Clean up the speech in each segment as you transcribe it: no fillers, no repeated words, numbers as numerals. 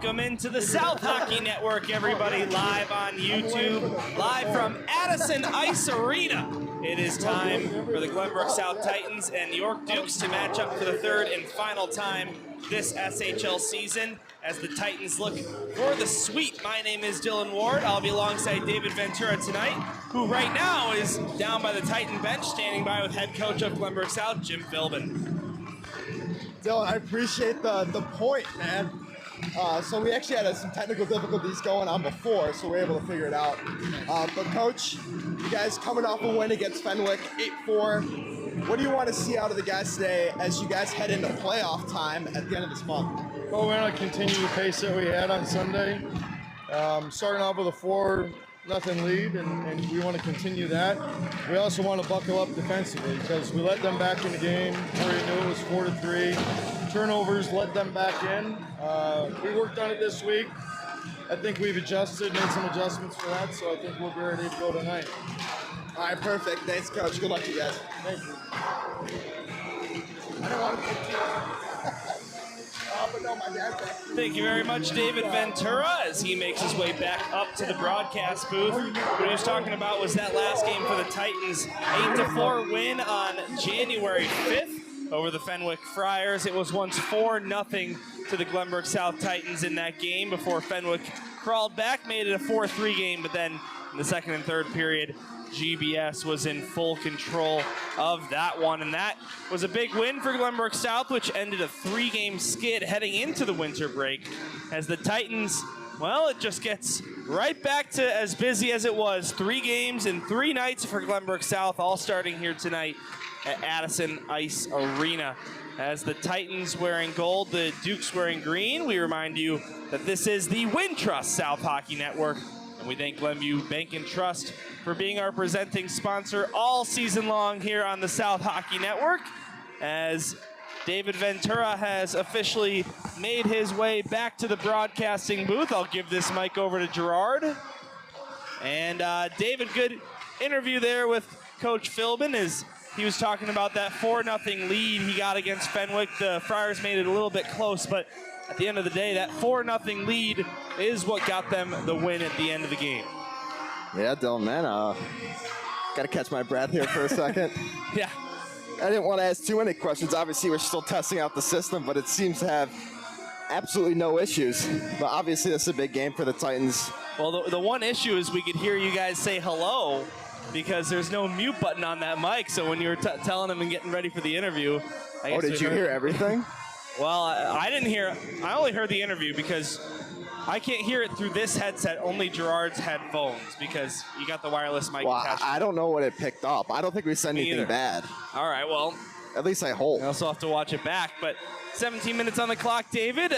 Welcome into the South Hockey Network, everybody, live on YouTube, live from Addison Ice Arena. It is time for the Glenbrook South Titans and York Dukes to match up for the third and final time this SHL season as the Titans look for the sweep. My name is Dylan Ward. I'll be alongside David Ventura tonight, who right now is down by the Titan bench, standing by with head coach of Glenbrook South, Jim Philbin. Dylan, I appreciate the point, man. So we actually had some technical difficulties going on before, so we were able to figure it out. But Coach, you guys coming off a win against Fenwick, 8-4. What do you want to see out of the guys today as you guys head into playoff time at the end of this month? Well, we're going to continue the pace that we had on Sunday. Starting off with a 4-0 lead, and we want to continue that. We also want to buckle up defensively because we let them back in the game. We already knew it was 4-3. Turnovers let them back in. We worked on it this week. I think we've adjusted, made some adjustments for that, so I think we'll be ready to go tonight. All right, perfect. Thanks, Coach. Good luck to you guys. Thank you. I don't want to put but no, my dad's back. Thank you very much, David Ventura, as he makes his way back up to the broadcast booth. What he was talking about was that last game for the Titans, 8-4 win on January 5th over the Fenwick Friars. It was once 4-0 to the Glenbrook South Titans in that game before Fenwick crawled back, made it a 4-3 game, but then in the second and third period, GBS was in full control of that one, and that was a big win for Glenbrook South, which ended a 3-game skid heading into the winter break as the Titans, well, it just gets right back to as busy as it was. 3 games in 3 nights for Glenbrook South, all starting here tonight at Addison Ice Arena. As the Titans wearing gold, the Dukes wearing green, we remind you that this is the Wintrust South Hockey Network, and we thank Glenview Bank and Trust for being our presenting sponsor all season long here on the South Hockey Network, as David Ventura has officially made his way back to the broadcasting booth. I'll give this mic over to Gerard. And David, good interview there with Coach Philbin as he was talking about that 4-0 lead he got against Fenwick. The Friars made it a little bit close, but at the end of the day, that 4-0 lead is what got them the win at the end of the game. Yeah, Dylan, man, got to catch my breath here for a second. Yeah. I didn't want to ask too many questions. Obviously, we're still testing out the system, but it seems to have absolutely no issues. But obviously, this is a big game for the Titans. Well, the one issue is we could hear you guys say hello because there's no mute button on that mic. So when you were telling them and getting ready for the interview, I guess did you hear everything? Well, I didn't hear. I only heard the interview because I can't hear it through this headset, only Gerard's headphones, because you got the wireless mic attached. I don't know what it picked up. I don't think we said anything bad. All right, well. At least I hope. I also have to watch it back, but 17 minutes on the clock, David.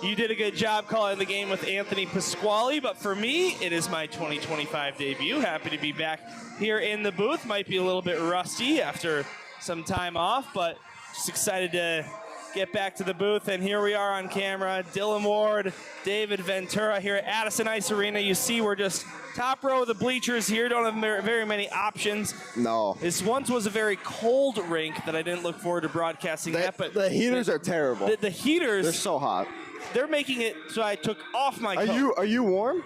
You did a good job calling the game with Anthony Pasquale, but for me, it is my 2025 debut. Happy to be back here in the booth. Might be a little bit rusty after some time off, but just excited to get back to the booth, and here we are on camera. Dylan Ward, David Ventura here at Addison Ice Arena. You see we're just top row of the bleachers here. Don't have very many options. No. This once was a very cold rink that I didn't look forward to broadcasting at, but the heaters are terrible. The heaters, they're so hot. They're making it so I took off my coat. Are you warm?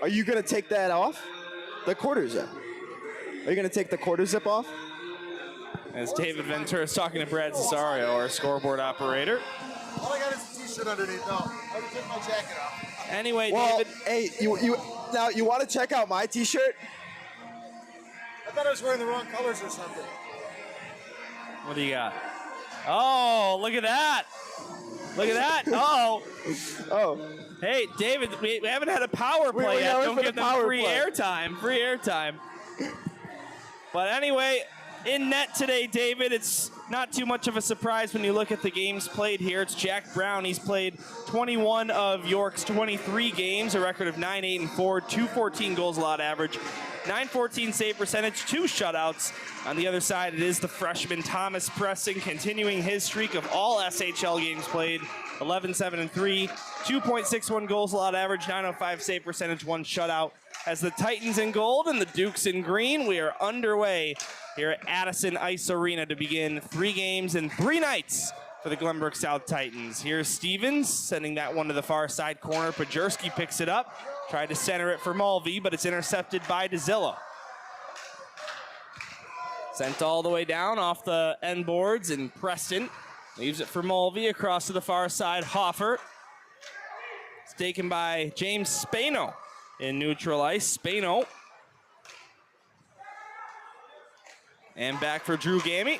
Are you gonna take that off? The quarter zip. Are you gonna take the quarter zip off? As David Ventura is talking to Brad Cesario, our scoreboard operator. All I got is a t-shirt underneath, though. I already took my jacket off. Anyway, well, David. Hey, you want to check out my t-shirt? I thought I was wearing the wrong colors or something. What do you got? Oh, look at that. Look at that. Oh. Oh. Hey, David, we haven't had a power play yet. Don't give them free airtime. Free airtime. But anyway, in net today, David, it's not too much of a surprise when you look at the games played here. It's Jack Brown. He's played 21 of York's 23 games, a record of 9-8-4, 214 goals allowed average, 914 save percentage, 2 shutouts. On the other side, it is the freshman Thomas Pressing, continuing his streak of all SHL games played, 11-7-3, 2.61 goals allowed average, 905 save percentage, 1 shutout. As the Titans in gold and the Dukes in green, we are underway here at Addison Ice Arena to begin 3 games in 3 nights for the Glenbrook South Titans. Here's Stevens sending that one to the far side corner. Pajerski picks it up. Tried to center it for Mulvey, but it's intercepted by DeZillo. Sent all the way down off the end boards, and Preston leaves it for Mulvey across to the far side. Hoffer. It's taken by James Spano in neutral ice. Spano. And back for Drew Gammy,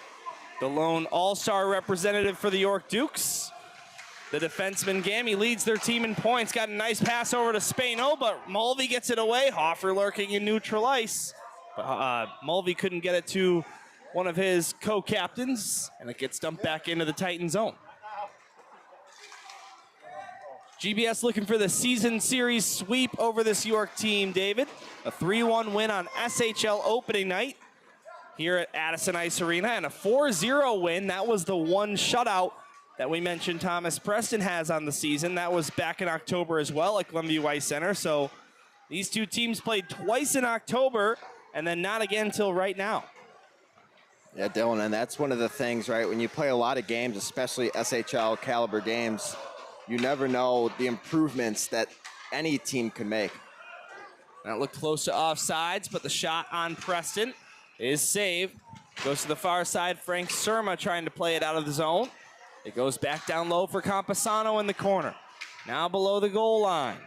the lone all-star representative for the York Dukes. The defenseman Gammy leads their team in points. Got a nice pass over to Spano, but Mulvey gets it away. Hoffer lurking in neutral ice. Mulvey couldn't get it to one of his co-captains, and it gets dumped back into the Titan zone. GBS looking for the season series sweep over this York team, David. A 3-1 win on SHL opening night here at Addison Ice Arena, and a 4-0 win. That was the one shutout that we mentioned Thomas Preston has on the season. That was back in October as well at Glenview Ice Center. So these two teams played twice in October and then not again until right now. Yeah, Dylan, and that's one of the things, right? When you play a lot of games, especially SHL caliber games, you never know the improvements that any team can make. That looked close to offsides, but the shot on Preston is saved. Goes to the far side. Frank Surma trying to play it out of the zone. It goes back down low for Camposano in the corner. Now below the goal line.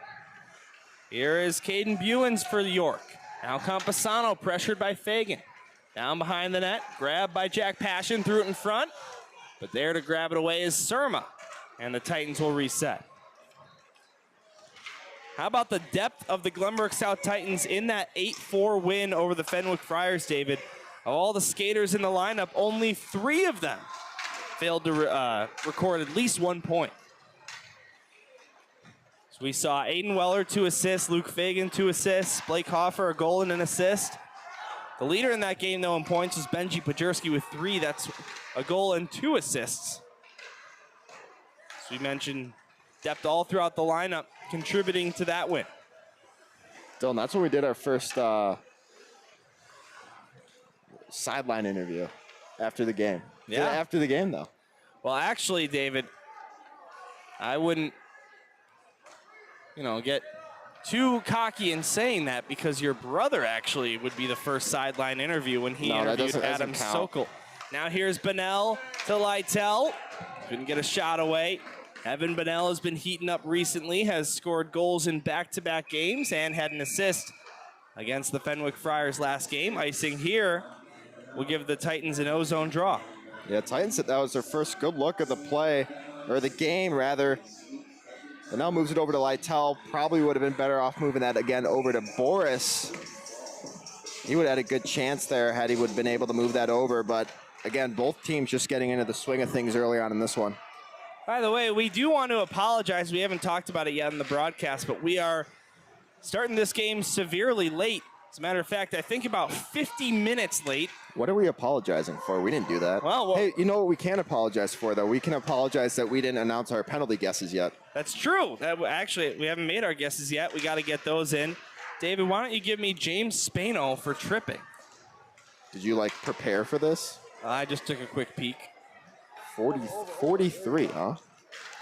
Here is Caden Buens for York. Now Camposano pressured by Fagan. Down behind the net. Grabbed by Jack Passion. Threw it in front. But there to grab it away is Surma. And the Titans will reset. How about the depth of the Glenbrook South Titans in that 8-4 win over the Fenwick Friars, David? Of all the skaters in the lineup, only 3 of them failed to record at least 1 point. So we saw Aiden Weller 2 assists, Luke Fagan 2 assists, Blake Hoffer a goal and an assist. The leader in that game, though, in points was Benji Pajerski with 3. That's a goal and 2 assists. So we mentioned depth all throughout the lineup, contributing to that win. Dylan, that's when we did our first sideline interview after the game. Yeah. After the game, though. Well, actually, David, I wouldn't, get too cocky in saying that, because your brother actually would be the first sideline interview when he interviewed Adam Sokol. Now here's Bonnell to Lytle. Couldn't get a shot away. Evan Bonnell has been heating up recently, has scored goals in back-to-back games, and had an assist against the Fenwick Friars last game. Icing here will give the Titans an ozone draw. Yeah, Titans said that was their first good look at the play, or the game, rather. And now moves it over to Lytle. Probably would have been better off moving that again over to Boris. He would have had a good chance there had he would have been able to move that over. But again, both teams just getting into the swing of things early on in this one. By the way, we do want to apologize. We haven't talked about it yet in the broadcast, but we are starting this game severely late. As a matter of fact, I think about 50 minutes late. What are we apologizing for? We didn't do that. Well, hey, you know what we can apologize for, though? We can apologize that we didn't announce our penalty guesses yet. That's true. Actually, we haven't made our guesses yet. We got to get those in. David, why don't you give me James Spano for tripping? Did you, prepare for this? I just took a quick peek. 43, huh?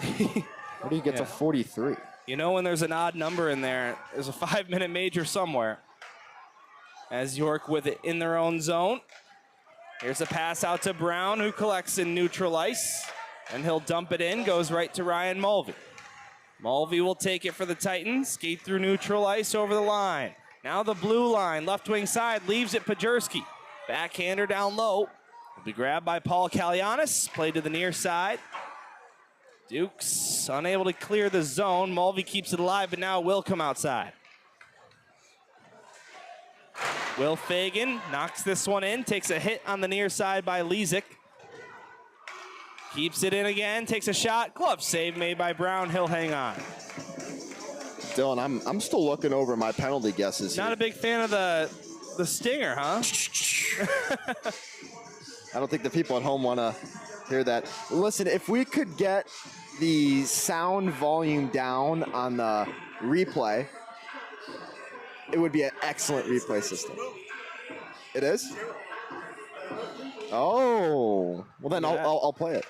Where do you get to 43? You know, when there's an odd number in there, there's a 5-minute major somewhere. As York with it in their own zone. Here's a pass out to Brown, who collects in neutral ice. And he'll dump it in, goes right to Ryan Mulvey. Mulvey will take it for the Titans. Skate through neutral ice over the line. Now the blue line, left wing side, leaves it Pajerski. Backhander down low. Will be grabbed by Paul Kalianis. Played to the near side. Dukes unable to clear the zone. Mulvey keeps it alive, but now will come outside. Will Fagan knocks this one in, takes a hit on the near side by Lezik. Keeps it in again, takes a shot. Glove save made by Brown. He'll hang on. Dylan, I'm still looking over my penalty guesses here. Not a big fan of the stinger, huh? I don't think the people at home want to hear that. Listen, if we could get the sound volume down on the replay, it would be an excellent replay system. It is? Oh, well then I'll play it.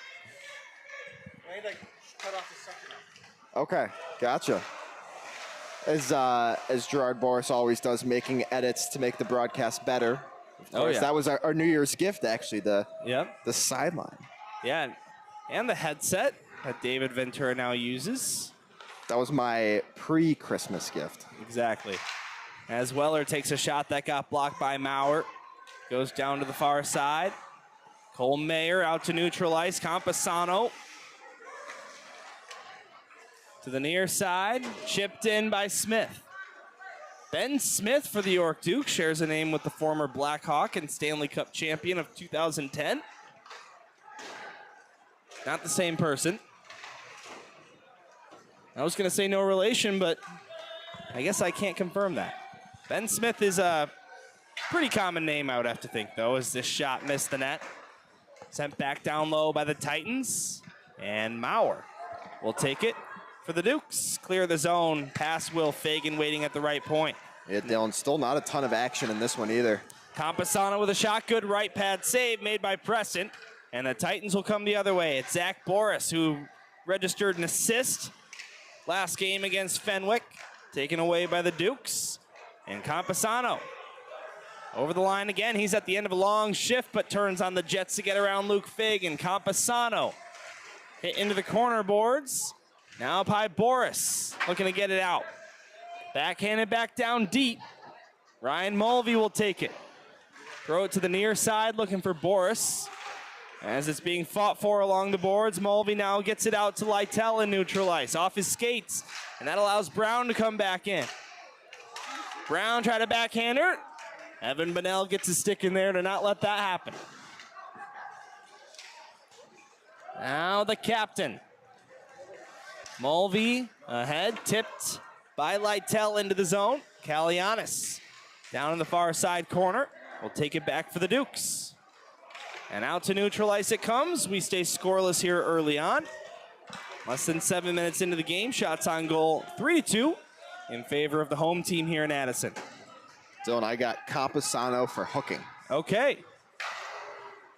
Okay, gotcha. As Gerard Boris always does, making edits to make the broadcast better. Of course, that was our New Year's gift, actually, the sideline. Yeah, and the headset that David Ventura now uses. That was my pre-Christmas gift. Exactly. As Weller takes a shot that got blocked by Maurer. Goes down to the far side. Cole Mayer out to neutral ice. Campasano to the near side. Chipped in by Smith. Ben Smith for the York Duke shares a name with the former Blackhawk and Stanley Cup champion of 2010. Not the same person. I was going to say no relation, but I guess I can't confirm that. Ben Smith is a pretty common name, I would have to think, though, as this shot missed the net. Sent back down low by the Titans. And Maurer will take it for the Dukes. Clear the zone. Pass Will Fagan waiting at the right point. Yeah, Dylan, still not a ton of action in this one either. Campasano with a shot. Good right pad save made by Preston. And the Titans will come the other way. It's Zach Boris, who registered an assist last game against Fenwick. Taken away by the Dukes. And Campasano over the line again. He's at the end of a long shift, but turns on the Jets to get around Luke Fagan. Campasano hit into the corner boards. Now by Boris, looking to get it out. Backhanded back down deep. Ryan Mulvey will take it. Throw it to the near side, looking for Boris. As it's being fought for along the boards, Mulvey now gets it out to Lytle in neutral ice. Off his skates, and that allows Brown to come back in. Brown tried to backhand her. Evan Bonnell gets a stick in there to not let that happen. Now the captain. Mulvey ahead, tipped by Lytle into the zone. Kalianis down in the far side corner. We'll take it back for the Dukes. And out to neutral ice it comes. We stay scoreless here early on. Less than 7 minutes into the game. Shots on goal 3-2 in favor of the home team here in Addison. Dylan, I got Campasano for hooking. Okay.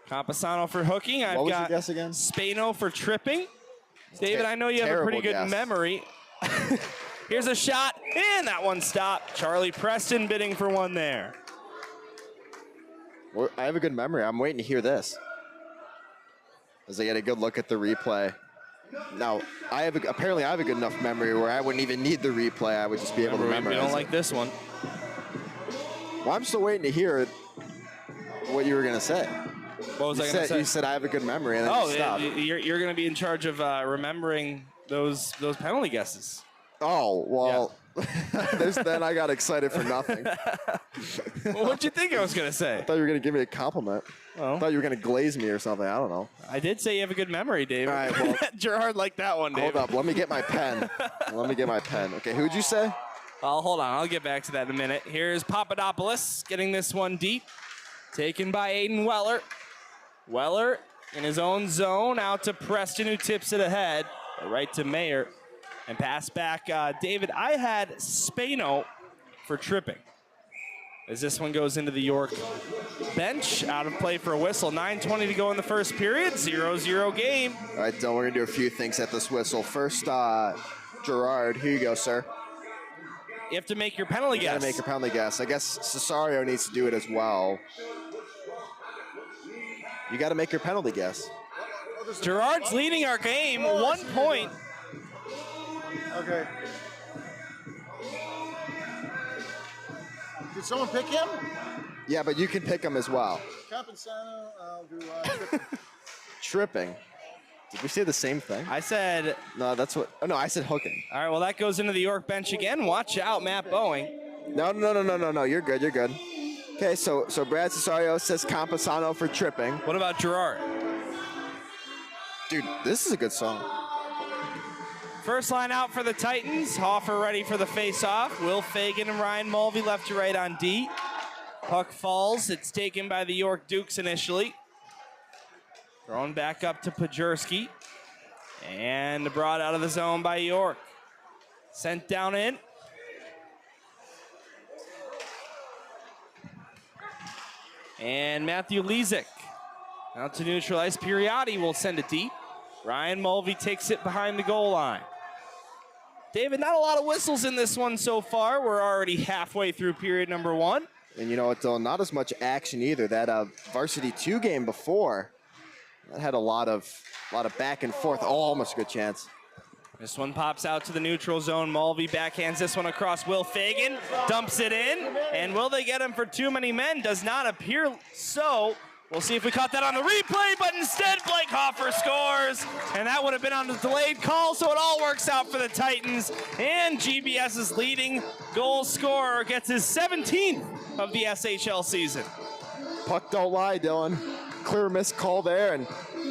Campasano for hooking. I've What was got your guess again? Spano for tripping. David, I know you have a pretty good guess. memory. Here's a shot, and that one stopped. Charlie Preston bidding for one there. Well, I have a good memory. I'm waiting to hear this. As I get a good look at the replay. Now, apparently I have a good enough memory where I wouldn't even need the replay. I would just be able to memorize We don't it. like this one. Well, I'm still waiting to hear what you were going to say. What was I going to say? You said I have a good memory, and then you stopped. You're going to be in charge of remembering those penalty guesses. Oh, well, then I got excited for nothing. Well, what'd you think I was going to say? I thought you were going to give me a compliment. Oh. I thought you were going to glaze me or something. I don't know. I did say you have a good memory, David. All right, well, Gerard liked that one, David. hold up. Let me get my pen. Okay, who'd you say? Well, hold on. I'll get back to that in a minute. Here's Papadopoulos getting this one deep. Taken by Aiden Weller. Weller in his own zone, out to Preston, who tips it ahead. Right to Mayer. And pass back. David, I had Spano for tripping. As this one goes into the York bench. Out of play for a whistle. 9:20 to go in the first period. 0-0 game. All right, Dylan, we're going to do a few things at this whistle. First, Gerard, here you go, sir. You have to make your penalty guess. You got to make your penalty guess. I guess Cesario needs to do it as well. You got to make your penalty guess. Gerard's leading our game. 1 point. Okay. Did someone pick him? Yeah, but you can pick him as well. Campasano, I'll do Tripping. Did we say the same thing? I said... No, that's what... Oh, no, I said hooking. All right, well, that goes into the York bench again. Watch out, Matt Boeing. No. You're good. Okay, so Brad Cesario says Campasano for tripping. What about Gerard? Dude, this is a good song. First line out for the Titans. Hoffer ready for the face-off. Will Fagan and Ryan Mulvey left to right on D. Puck falls. It's taken by the York Dukes initially. Thrown back up to Pajerski. And brought out of the zone by York. Sent down in. And Matthew Lezik out to neutralize. Piriotti will send it deep. Ryan Mulvey takes it behind the goal line. David, not a lot of whistles in this one so far. We're already halfway through period number 1. And you know what, Dylan, not as much action either. That Varsity 2 game before, that had a lot of back and forth. Oh, almost a good chance. This one pops out to the neutral zone. Mulvey backhands this one across Will Fagan, dumps it in, and will they get him for too many men? Does not appear so. We'll see if we caught that on the replay, but instead Blake Hoffer scores, and that would have been on the delayed call, so it all works out for the Titans, and GBS's leading goal scorer gets his 17th of the SHL season. Puck don't lie, Dylan. Clear missed call there, and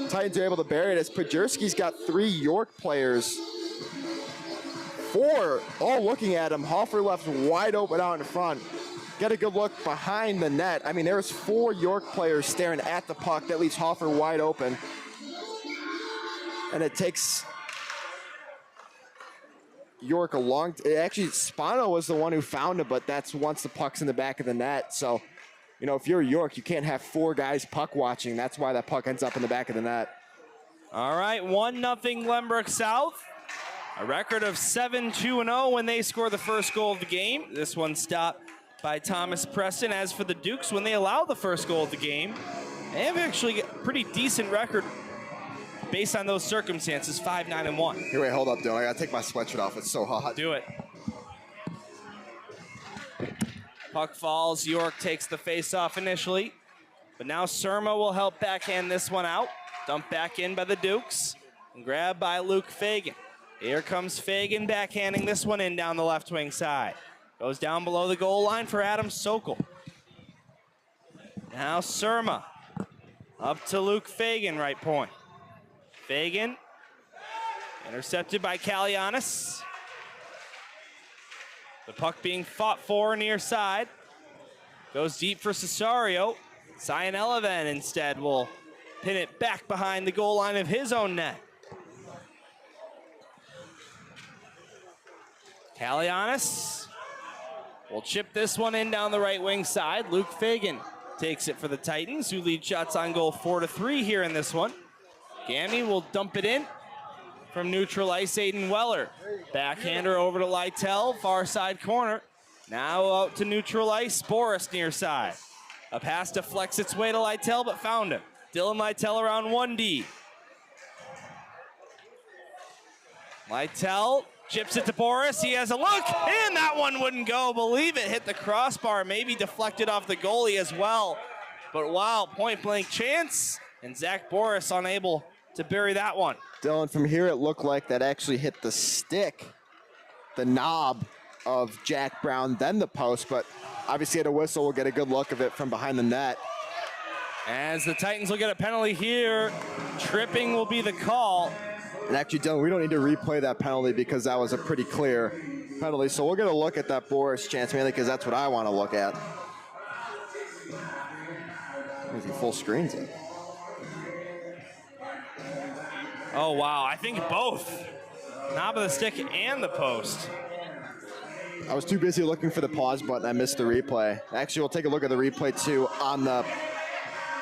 Titans are able to bury it as Pajurski's got 3 York players. 4 all looking at him. Hoffer left wide open out in front. Get a good look behind the net. I mean, there's 4 York players staring at the puck. That leaves Hoffer wide open. And it takes York a long actually, Spano was the one who found it, but that's once the puck's in the back of the net. So, you know, if you're York, you can't have 4 guys puck watching. That's why that puck ends up in the back of the net. All right, 1-0 Glenbrook South. A record of 7-2-0 when they score the first goal of the game. This one stopped by Thomas Preston. As for the Dukes, when they allow the first goal of the game, they have actually a pretty decent record based on those circumstances, 5-9-1. Here, wait, hold up, Dylan. I gotta take my sweatshirt off. It's so hot. Do it. Puck falls. York takes the face-off initially, but now Surma will help backhand this one out. Dumped back in by the Dukes and grabbed by Luke Fagan. Here comes Fagan backhanding this one in down the left wing side. Goes down below the goal line for Adam Sokol. Now Surma up to Luke Fagan, right point. Fagan intercepted by Kalianis. The puck being fought for near side. Goes deep for Cesario. Sionella then instead will pin it back behind the goal line of his own net. Kalianis will chip this one in down the right wing side. Luke Fagan takes it for the Titans, who lead shots on goal 4-3 here in this one. Gammy will dump it in from neutral ice. Aiden Weller, backhander over to Lytell, far side corner. Now out to neutral ice, Boris near side. A pass deflects its way to Lytell, but found him. Dylan Lytell around 1D. Lytell chips it to Boris. He has a look, and that one wouldn't go. Believe it hit the crossbar, maybe deflected off the goalie as well. But wow, point blank chance, and Zach Boris unable to bury that one. Dylan, from here it looked like that actually hit the stick, the knob of Jack Brown, then the post, but obviously at a whistle, we'll get a good look of it from behind the net. As the Titans will get a penalty here, tripping will be the call. And actually, Dylan, we don't need to replay that penalty because that was a pretty clear penalty. So we'll get a look at that Boris chance, mainly because that's what I want to look at. He full screens it. Oh, wow. I think both. Knob of the stick and the post. I was too busy looking for the pause button. I missed the replay. Actually, we'll take a look at the replay, too, on the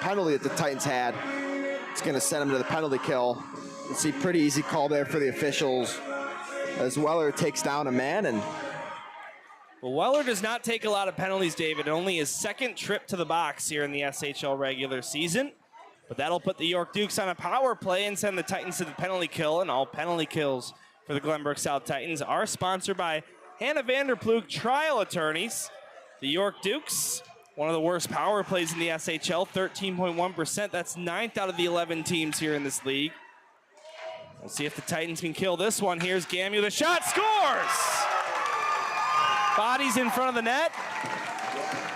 penalty that the Titans had. It's going to send them to the penalty kill. You see, pretty easy call there for the officials, as Weller takes down a man. And well, Weller does not take a lot of penalties, David. Only his second trip to the box here in the SHL regular season. But that'll put the York Dukes on a power play and send the Titans to the penalty kill. And all penalty kills for the Glenbrook South Titans are sponsored by Hannah Vanderploeg Trial Attorneys. The York Dukes, one of the worst power plays in the SHL, 13.1%. That's 9th out of the 11 teams here in this league. We'll see if the Titans can kill this one. Here's Gamu, the shot, scores! Bodies in front of the net.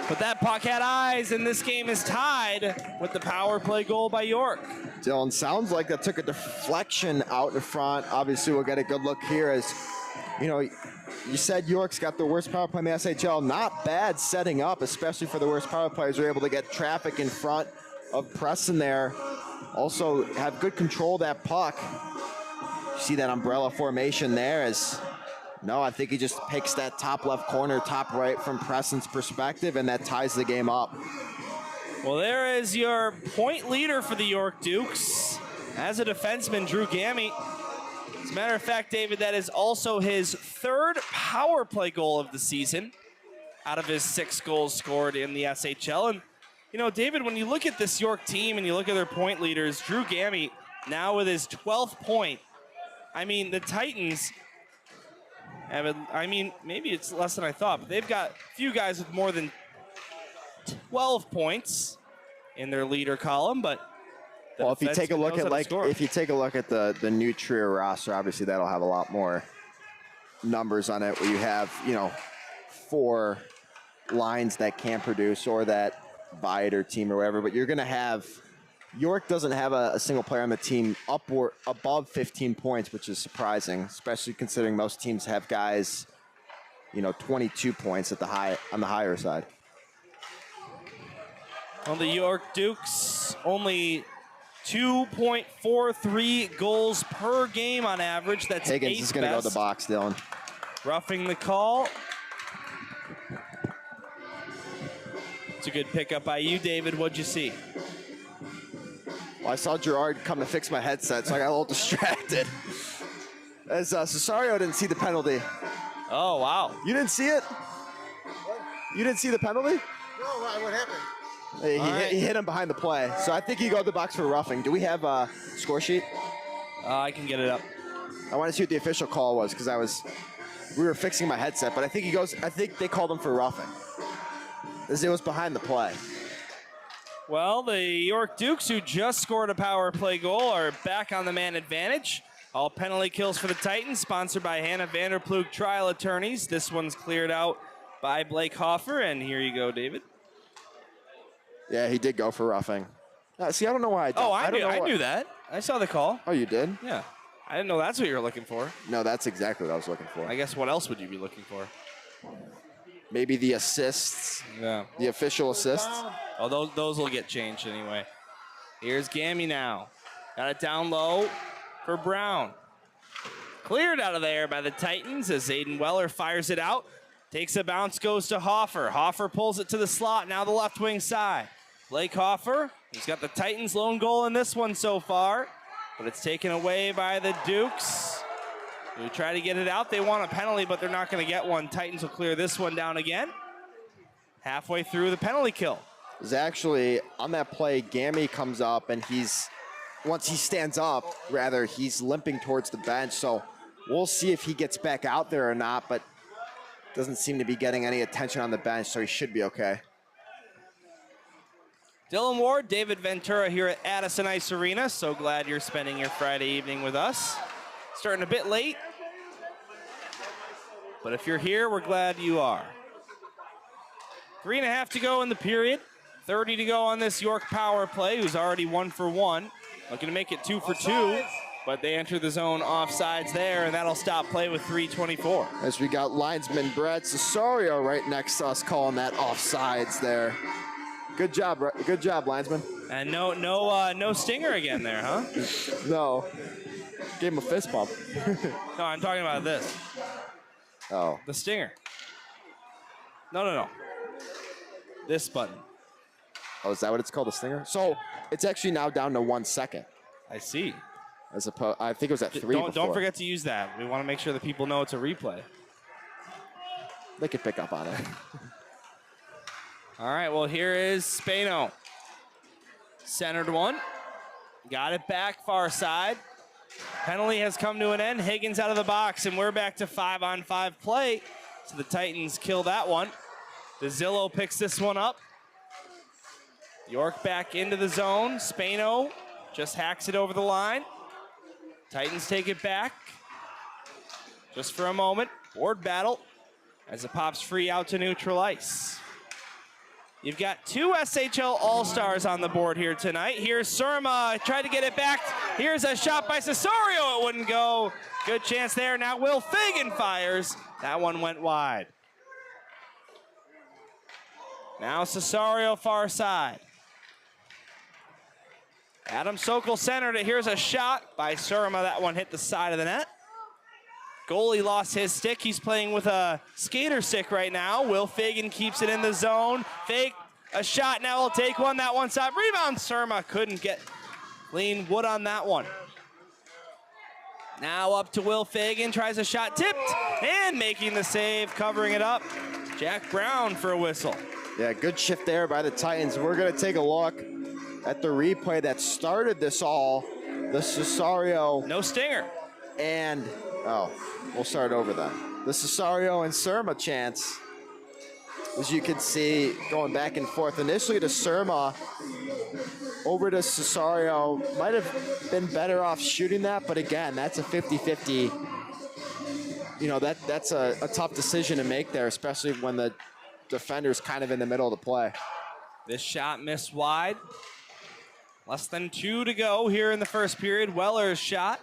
But that puck had eyes, and this game is tied with the power play goal by York. Dylan, sounds like that took a deflection out in front. Obviously, we'll get a good look here as, you know, you said York's got the worst power play in the SHL. Not bad setting up, especially for the worst power players. They're able to get traffic in front of Preston there. Also have good control of that puck. You see that umbrella formation there as, no, I think he just picks that top left corner, top right from Preston's perspective, and that ties the game up. Well, there is your point leader for the York Dukes. As a defenseman, Drew Gammy. As a matter of fact, David, that is also his 3rd power play goal of the season out of his 6 goals scored in the SHL. And, you know, David, when you look at this York team and you look at their point leaders, Drew Gammy now with his 12th point. I mean, the Titans, maybe it's less than I thought, but they've got a few guys with more than 12 points in their leader column, but well, if you take a look at the new trio roster, obviously that'll have a lot more numbers on it, where you have, you know, 4 lines that can produce, or that Viator team or whatever, but you're going to have, York doesn't have a single player on the team above 15 points, which is surprising, especially considering most teams have guys, you know, 22 points on the higher side. On the York Dukes, only 2.43 goals per game on average. That's Higgins is going to go to the box, Dylan. Roughing the call. It's a good pickup by you, David. What'd you see? Well, I saw Gerard come to fix my headset, so I got a little distracted. As Cesario didn't see the penalty. Oh, wow. You didn't see it? You didn't see the penalty? No, what happened? He hit him behind the play. So I think he go to the box for roughing. Do we have a score sheet? I can get it up. I want to see what the official call was, because we were fixing my headset, but I think they called him for roughing, as it was behind the play. Well, the York Dukes, who just scored a power play goal, are back on the man advantage. All penalty kills for the Titans, sponsored by Hannah Vanderploeg Trial Attorneys. This one's cleared out by Blake Hoffer, and here you go, David. Yeah, he did go for roughing. See, I don't know why I did. Oh, I knew that. I saw the call. Oh, you did? Yeah. I didn't know that's what you were looking for. No, that's exactly what I was looking for. I guess what else would you be looking for? Maybe the assists. Yeah. The official assists. Oh, those will get changed anyway. Here's Gammy now. Got it down low for Brown. Cleared out of there by the Titans as Aiden Weller fires it out. Takes a bounce, goes to Hoffer. Hoffer pulls it to the slot, now the left wing side. Blake Hoffer, he's got the Titans' lone goal in this one so far, but it's taken away by the Dukes. They try to get it out. They want a penalty, but they're not going to get one. Titans will clear this one down again. Halfway through the penalty kill. Is actually on that play, Gammy comes up, and once he stands up, he's limping towards the bench. So we'll see if he gets back out there or not, but doesn't seem to be getting any attention on the bench, so he should be okay. Dylan Ward, David Ventura here at Addison Ice Arena. So glad you're spending your Friday evening with us. Starting a bit late, but if you're here, we're glad you are. 3.5 to go in the period. 30 to go on this York power play, who's already 1 for 1. Looking to make it 2 for 2, but they enter the zone offsides there, and that'll stop play with 3:24. As we got linesman Brad Cesario right next to us calling that offsides there. Good job, linesman. And no stinger again there, huh? No. Gave him a fist bump. No, I'm talking about this. Oh. The stinger. No. This button. Oh, is that what it's called, the stinger? So it's actually now down to 1 second. I see. As opposed, I think it was at 3 before. Don't forget to use that. We want to make sure that people know it's a replay. They could pick up on it. All right, well, here is Spano. Centered one. Got it back far side. Penalty has come to an end. Higgins out of the box, and we're back to 5-on-5 play. So the Titans kill that one. DeZillo picks this one up. York back into the zone. Spano just hacks it over the line. Titans take it back. Just for a moment. Board battle as it pops free out to neutral ice. You've got 2 SHL All-Stars on the board here tonight. Here's Surma, tried to get it back. Here's a shot by Cesario, it wouldn't go. Good chance there, now Will Fagan fires. That one went wide. Now Cesario far side. Adam Sokol centered it, here's a shot by Surma. That one hit the side of the net. Goalie lost his stick. He's playing with a skater stick right now. Will Fagan keeps it in the zone. Fake a shot. Now he'll take one. That one side. Rebound. Surma couldn't get clean wood on that one. Now up to Will Fagan, tries a shot, tipped, and making the save, covering it up. Jack Brown for a whistle. Yeah, good shift there by the Titans. We're going to take a look at the replay that started this all. The Cesario. No stinger. And, we'll start over then. The Cesario and Surma chance. As you can see, going back and forth. Initially to Surma, over to Cesario. Might have been better off shooting that, but again, that's a 50-50. You know, that's a tough decision to make there, especially when the defender's kind of in the middle of the play. This shot missed wide. Less than 2 to go here in the first period. Weller's shot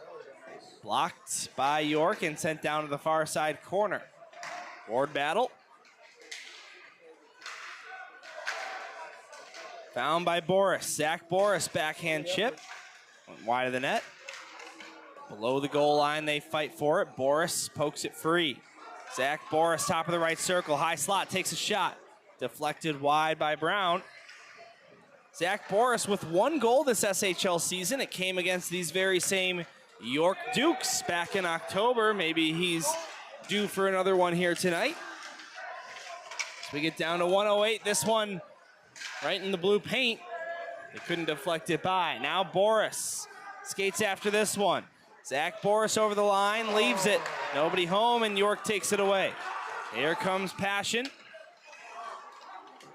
blocked by York and sent down to the far side corner. Board battle. Found by Boris. Zach Boris, backhand chip. Went wide of the net. Below the goal line, they fight for it. Boris pokes it free. Zach Boris, top of the right circle. High slot, takes a shot. Deflected wide by Brown. Zach Boris with 1 goal this SHL season. It came against these very same York Dukes back in October. Maybe he's due for another one here tonight. As we get down to 108, this one right in the blue paint. They couldn't deflect it by. Now Boris skates after this one. Zach Boris over the line, leaves it. Nobody home, and York takes it away. Here comes Passion.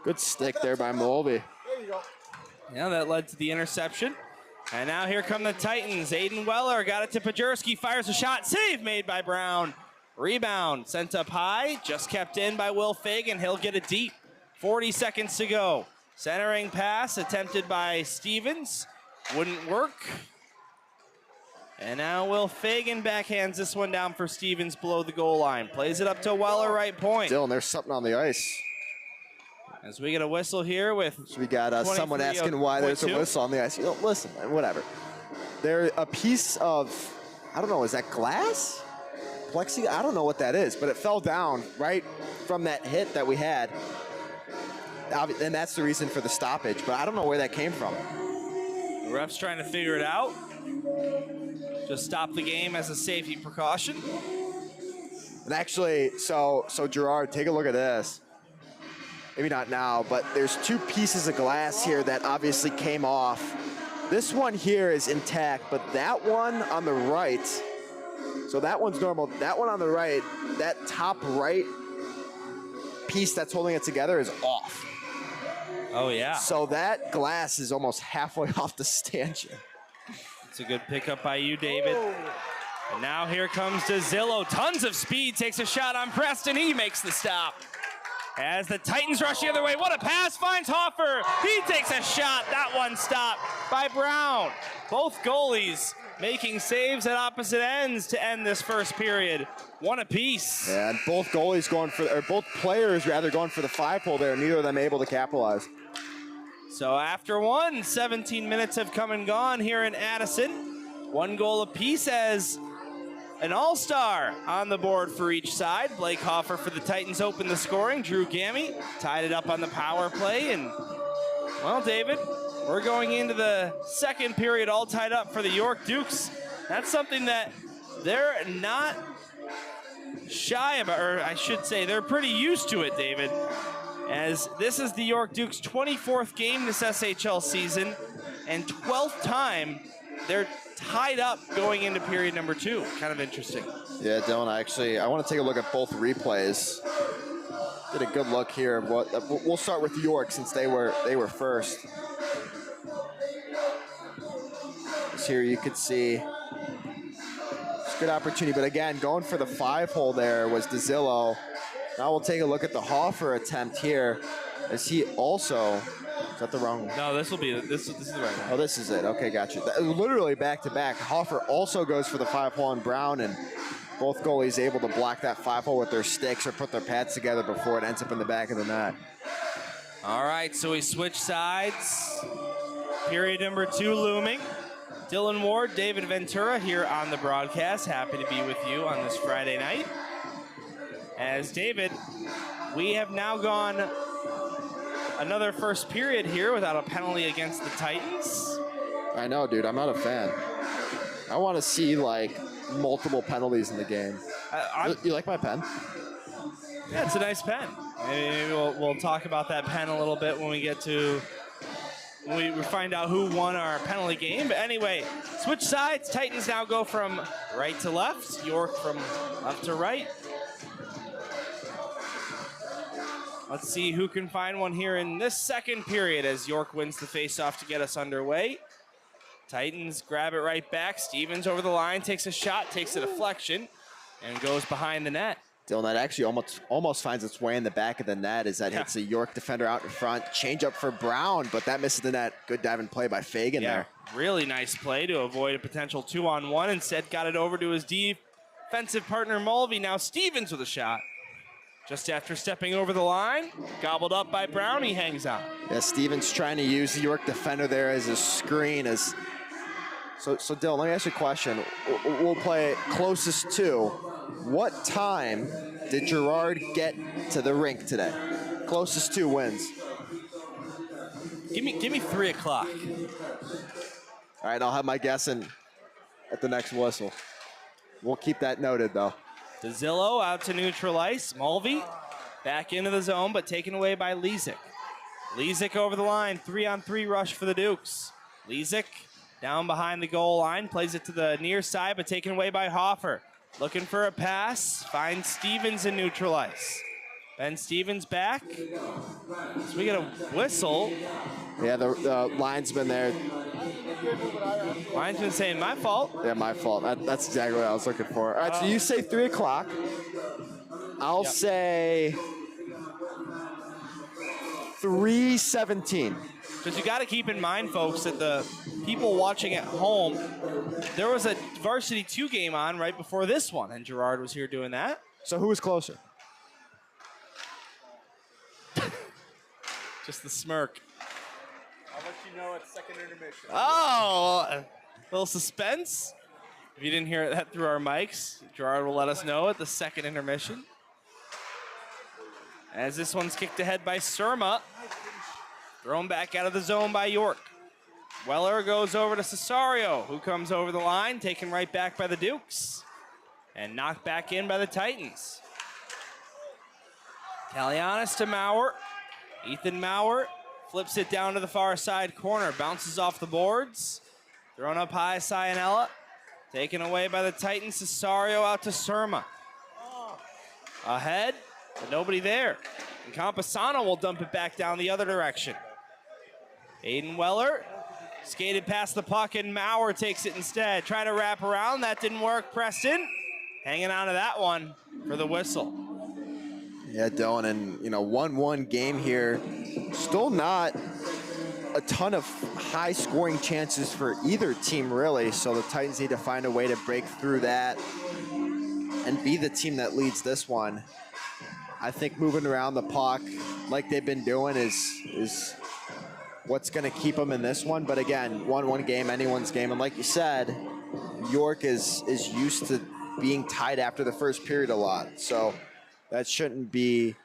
Good stick there by Mulvey. Yeah, that led to the interception. And now here come the Titans. Aiden Weller got it to Pajurski, fires a shot, save made by Brown. Rebound sent up high, just kept in by Will Fagan. He'll get it deep. 40 seconds to go. Centering pass attempted by Stevens. Wouldn't work. And now Will Fagan backhands this one down for Stevens below the goal line. Plays it up to Weller, right point. Dylan, there's something on the ice. As we get a whistle here with So we got someone asking why there's a whistle on the ice. You know, listen, man, whatever. There a piece of, I don't know, is that glass? Plexi? I don't know what that is, but it fell down right from that hit that we had. And that's the reason for the stoppage, but I don't know where that came from. The ref's trying to figure it out. Just stop the game as a safety precaution. And actually, so Gerard, take a look at this. Maybe not now, but there's 2 pieces of glass here that obviously came off. This one here is intact, but that one on the right, so that one's normal. That one on the right, that top right piece that's holding it together is off. Oh, yeah. So that glass is almost halfway off the stanchion. It's a good pickup by you, David. And now here comes DeZillo. Tons of speed, takes a shot on Preston. He makes the stop. As the Titans rush the other way, what a pass, finds Hoffer. He takes a shot, that one stopped by Brown. Both goalies making saves at opposite ends to end this first period. One apiece. Yeah, and both goalies going for, or both players rather, going for the 5-hole there. Neither of them able to capitalize. So after 17 minutes have come and gone here in Addison. 1 goal apiece as an all-star on the board for each side. Blake Hoffer for the Titans opened the scoring. Drew Gammy tied it up on the power play. And, well, David, we're going into the second period all tied up for the York Dukes. That's something that they're not shy about, or I should say they're pretty used to it, David, as this is the York Dukes' 24th game this SHL season and 12th time they're tied up going into period number 2. Kind of interesting. Yeah, Dylan, I want to take a look at both replays. Get a good look here. We'll start with York since they were first. So here you could see it's a good opportunity, but again, going for the 5-hole there was DeZillo. Now we'll take a look at the Hoffer attempt here, as he also. Is that the wrong one? No, this is the right one. Oh, this is it. Okay, gotcha. Literally back to back. Hoffer also goes for the 5-hole on Brown, and both goalies able to block that 5-hole with their sticks or put their pads together before it ends up in the back of the net. All right, so we switch sides. Period number 2 looming. Dylan Ward, David Ventura here on the broadcast. Happy to be with you on this Friday night. As David, we have now gone another first period here without a penalty against the Titans. I know, dude. I'm not a fan. I want to see, like, multiple penalties in the game. You like my pen? Yeah, it's a nice pen. Maybe we'll talk about that pen a little bit when we get to we find out who won our penalty game. But anyway, switch sides. Titans now go from right to left. York from left to right. Let's see who can find one here in this second period as York wins the faceoff to get us underway. Titans grab it right back. Stevens over the line, takes a shot, takes a deflection, and goes behind the net. Dylan, that actually almost finds its way in the back of the net as that hits a York defender out in front. Change up for Brown, but that misses the net. Good diving play by Fagan there. Really nice play to avoid a potential 2-on-1. Instead, got it over to his defensive partner, Mulvey. Now Stevens with a shot. Just after stepping over the line, gobbled up by Brown, he hangs out. Yeah, Stevens trying to use the York defender there as a screen. So Dylan, let me ask you a question. We'll play closest to. What time did Girard get to the rink today? Closest to wins. Give me 3 o'clock. All right, I'll have my guessing at the next whistle. We'll keep that noted, though. DeZillo out to neutral ice. Mulvey back into the zone, but taken away by Lezik. Lezik over the line, 3-on-3 rush for the Dukes. Lezik down behind the goal line, plays it to the near side, but taken away by Hoffer. Looking for a pass, finds Stevens in neutral ice. Ben Stevens back. So we get a whistle. Yeah, the linesman there. Linesman saying, my fault. Yeah, my fault. That's exactly what I was looking for. All right, so you say 3 o'clock. I'll say 3:17. Because you got to keep in mind, folks, that the people watching at home, there was a Varsity 2 game on right before this one, and Girard was here doing that. So who was closer? Just the smirk. I'll let you know at second intermission. Oh, a little suspense. If you didn't hear that through our mics, Girard will let us know at the second intermission. As this one's kicked ahead by Surma. Thrown back out of the zone by York. Weller goes over to Cesario, who comes over the line, taken right back by the Dukes. And knocked back in by the Titans. Kalianis to Maurer. Ethan Maurer flips it down to the far side corner, bounces off the boards. Thrown up high, Cianella. Taken away by the Titans, Cesario out to Surma. Ahead, but nobody there. And Camposano will dump it back down the other direction. Aiden Weller skated past the puck, and Maurer takes it instead. Trying to wrap around, that didn't work. Preston hanging on to that one for the whistle. Yeah, Dylan, and 1-1 game here. Still not a ton of high-scoring chances for either team, really. So the Titans need to find a way to break through that and be the team that leads this one. I think moving around the puck like they've been doing is what's going to keep them in this one. But again, 1-1 game, anyone's game. And like you said, York is used to being tied after the first period a lot. So that shouldn't be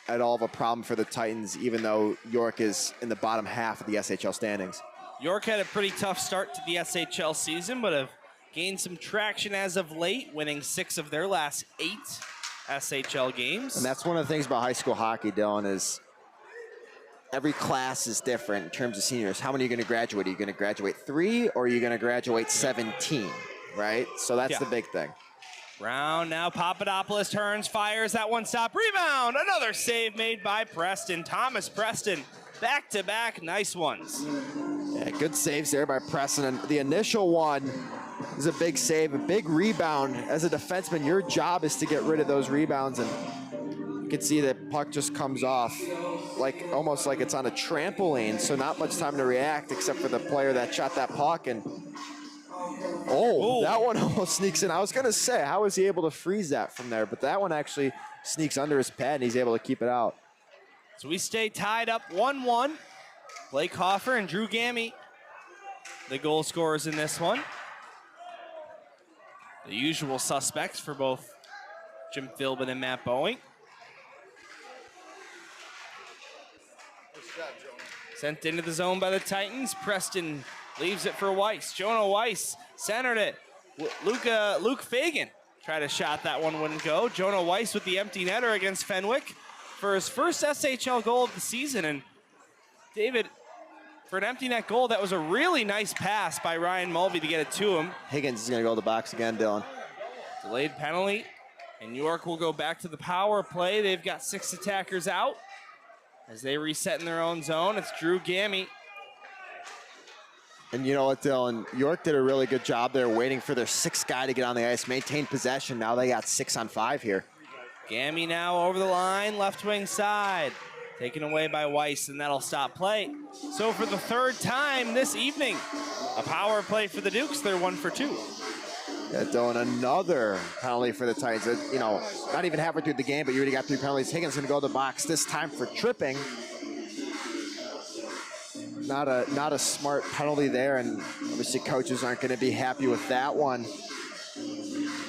at all of a problem for the Titans, even though York is in the bottom half of the SHL standings. York had a pretty tough start to the SHL season, but have gained some traction as of late, winning 6 of their last 8 SHL games. And that's one of the things about high school hockey, Dylan, is every class is different in terms of seniors. How many are you going to graduate? Are you going to graduate 3 or are you going to graduate 17, right? So that's the big thing. Brown now, Papadopoulos turns, fires that one stop, rebound, another save made by Preston. Thomas Preston, back-to-back nice ones. Yeah, good saves there by Preston. And the initial one is a big save, a big rebound. As a defenseman, your job is to get rid of those rebounds, and you can see that puck just comes off almost like it's on a trampoline, so not much time to react except for the player that shot that puck. And that one almost sneaks in. I was going to say, how was he able to freeze that from there? But that one actually sneaks under his pad, and he's able to keep it out. So we stay tied up 1-1. Blake Hoffer and Drew Gammy, the goal scorers in this one. The usual suspects for both Jim Philbin and Matt Boeing. Sent into the zone by the Titans. Preston leaves it for Weiss. Jonah Weiss centered it. Luke Fagan tried a shot, that one wouldn't go. Jonah Weiss with the empty netter against Fenwick for his first SHL goal of the season. And David, for an empty net goal, that was a really nice pass by Ryan Mulvey to get it to him. Higgins is going to go to the box again, Dylan. Delayed penalty, and York will go back to the power play. They've got 6 attackers out as they reset in their own zone. It's Drew Gammy. And you know what, Dylan? York did a really good job there waiting for their 6th guy to get on the ice, maintain possession. Now they got 6 on 5 here. Gammy now over the line, left wing side. Taken away by Weiss, and that'll stop play. So for the 3rd time this evening, a power play for the Dukes. They're 1 for 2. Yeah, Dylan, another penalty for the Titans. You know, not even halfway through the game, but you already got 3 penalties. Higgins going to go to the box this time for tripping. Not a smart penalty there, and obviously coaches aren't going to be happy with that one.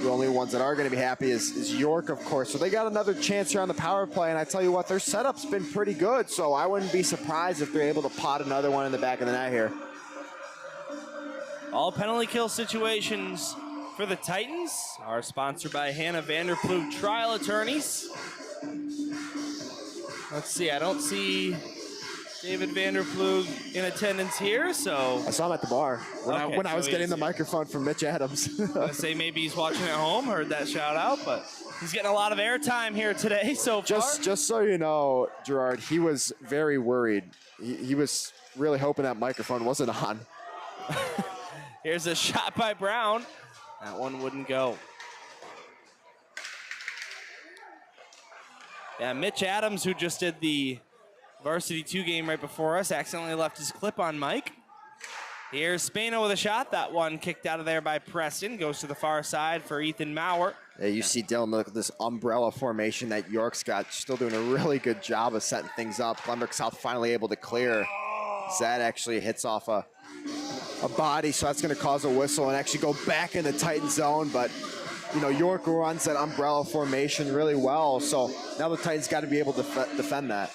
The only ones that are going to be happy is York, of course. So they got another chance here on the power play, and I tell you what, their setup's been pretty good, so I wouldn't be surprised if they're able to pot another one in the back of the net here. All penalty kill situations for the Titans are sponsored by Hannah Vanderploeg Trial Attorneys. Let's see, I don't see David Vanderploeg in attendance here, so. I saw him at the bar when I was getting the microphone from Mitch Adams. I was gonna say maybe he's watching at home, heard that shout out, but he's getting a lot of airtime here today so far. Just so you know, Gerard, he was very worried. He was really hoping that microphone wasn't on. Here's a shot by Brown. That one wouldn't go. Yeah, Mitch Adams, who just did the Varsity 2 game right before us, accidentally left his clip on mic. Here's Spano with a shot. That one kicked out of there by Preston. Goes to the far side for Ethan Maurer. Yeah, you see Dylan, look at this umbrella formation that York's got. Still doing a really good job of setting things up. Glenbrook South finally able to clear. That actually hits off a body, so that's going to cause a whistle and actually go back in the Titan zone. But, you know, York runs that umbrella formation really well. So now the Titans got to be able to defend that.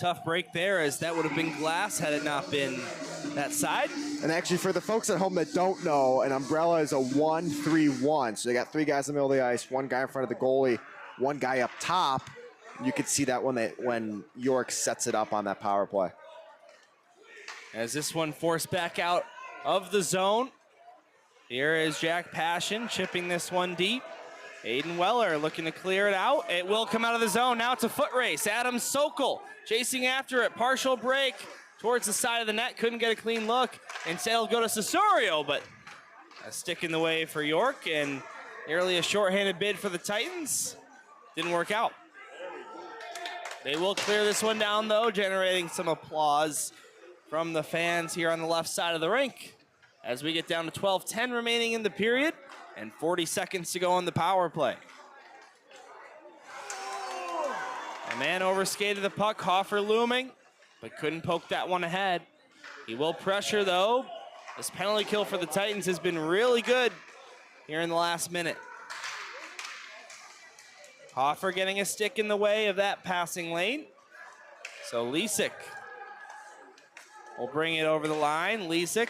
Tough break there, as that would have been glass had it not been that side. And actually, for the folks at home that don't know, an umbrella is a 1-3-1. So they got 3 guys in the middle of the ice, 1 guy in front of the goalie, 1 guy up top. You could see that when York sets it up on that power play. As this one forced back out of the zone. Here is Jack Passion chipping this one deep. Aiden Weller looking to clear it out. It will come out of the zone. Now it's a foot race. Adam Sokol chasing after it. Partial break towards the side of the net. Couldn't get a clean look. Instead, it'll go to Cesario, but a stick in the way for York, and nearly a shorthanded bid for the Titans. Didn't work out. They will clear this one down, though, generating some applause from the fans here on the left side of the rink as we get down to 12:10 remaining in the period and 40 seconds to go on the power play. A man overskated the puck, Hoffer looming, but couldn't poke that one ahead. He will pressure, though. This penalty kill for the Titans has been really good here in the last minute. Hoffer getting a stick in the way of that passing lane. So Lisick will bring it over the line. Lisick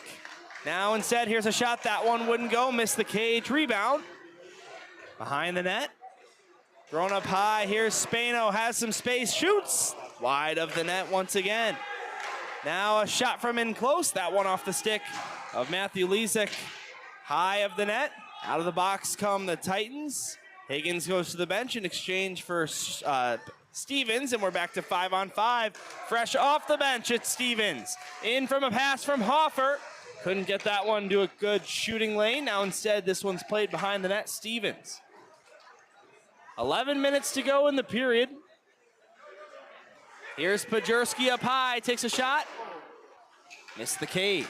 now instead, here's a shot. That one wouldn't go. Missed the cage. Rebound. Behind the net. Thrown up high. Here's Spano. Has some space. Shoots. Wide of the net once again. Now a shot from in close. That one off the stick of Matthew Lisick. High of the net. Out of the box come the Titans. Higgins goes to the bench in exchange for Stevens, and we're back to 5-on-5. Fresh off the bench, it's Stevens. In from a pass from Hoffer. Couldn't get that one to a good shooting lane. Now instead, this one's played behind the net, Stevens. 11 minutes to go in the period. Here's Pajerski up high, takes a shot. Missed the cage.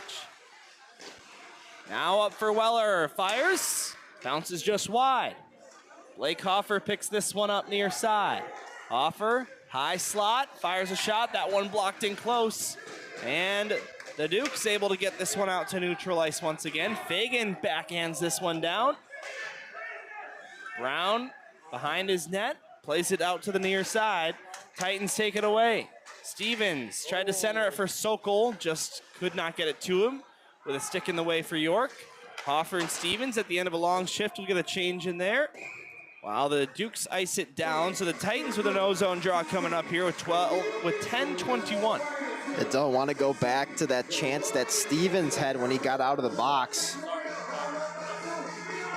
Now up for Weller, fires. Bounces just wide. Blake Hoffer picks this one up near side. Hoffer, high slot, fires a shot. That one blocked in close. And the Duke's able to get this one out to neutral ice once again. Fagan backhands this one down. Brown behind his net, plays it out to the near side. Titans take it away. Stevens tried to center it for Sokol, just could not get it to him with a stick in the way for York. Hoffer and Stevens at the end of a long shift will get a change in there. While the Dukes ice it down. So the Titans with an ozone draw coming up here with 10:21. I don't want to go back to that chance that Stevens had when he got out of the box.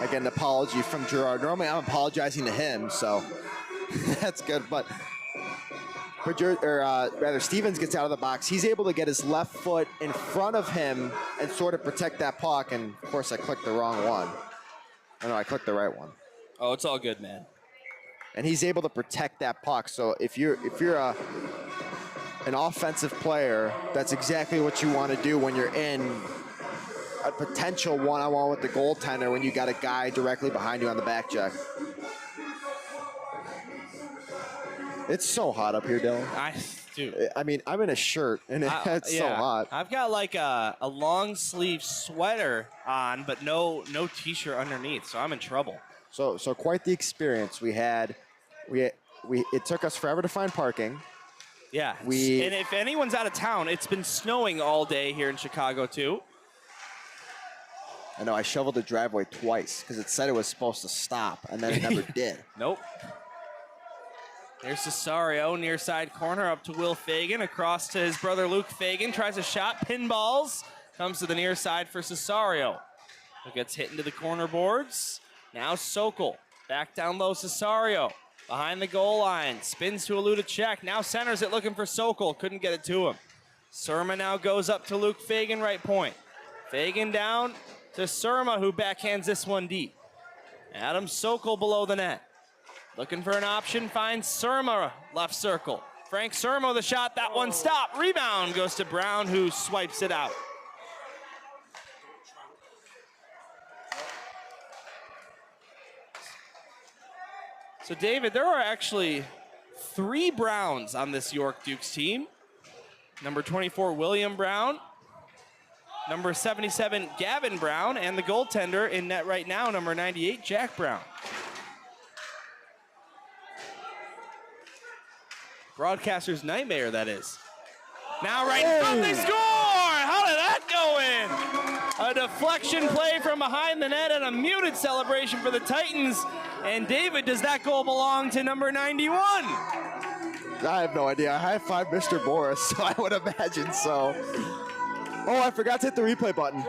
Again, an apology from Gerard. Normally I'm apologizing to him, so that's good. But rather Stevens gets out of the box. He's able to get his left foot in front of him and sort of protect that puck. And of course I clicked the wrong one. Oh, no, I clicked the right one. Oh, it's all good, man. And he's able to protect that puck. So if you're an offensive player, that's exactly what you want to do when you're in a potential one-on-one with the goaltender when you got a guy directly behind you on the back check. It's so hot up here, Dylan. I mean, I'm in a shirt, and it's so hot. I've got like a long sleeve sweater on, but no t-shirt underneath, so I'm in trouble. So quite the experience we had. It took us forever to find parking. Yeah, and if anyone's out of town, it's been snowing all day here in Chicago too. I know, I shoveled the driveway twice because it said it was supposed to stop, and then it never did. Nope. Here's Cesario, near side corner, up to Will Fagan, across to his brother Luke Fagan, tries a shot, pinballs, comes to the near side for Cesario, who gets hit into the corner boards. Now Sokol, back down low, Cesario, behind the goal line, spins to elude a check, now centers it looking for Sokol, couldn't get it to him. Surma now goes up to Luke Fagan, right point. Fagan down to Surma, who backhands this one deep. Adam Sokol below the net. Looking for an option, finds Surma, left circle. Frank Surma with a shot, that one stopped. Rebound goes to Brown, who swipes it out. So David, there are actually 3 Browns on this York Dukes team. Number 24, William Brown. Number 77, Gavin Brown. And the goaltender in net right now, number 98, Jack Brown. Broadcaster's nightmare, that is. Now right in front, they score! How did that go in? A deflection play from behind the net and a muted celebration for the Titans. And David, does that goal belong to number 91? I have no idea. I high-fived Mr. Boris, so I would imagine so. Oh, I forgot to hit the replay button.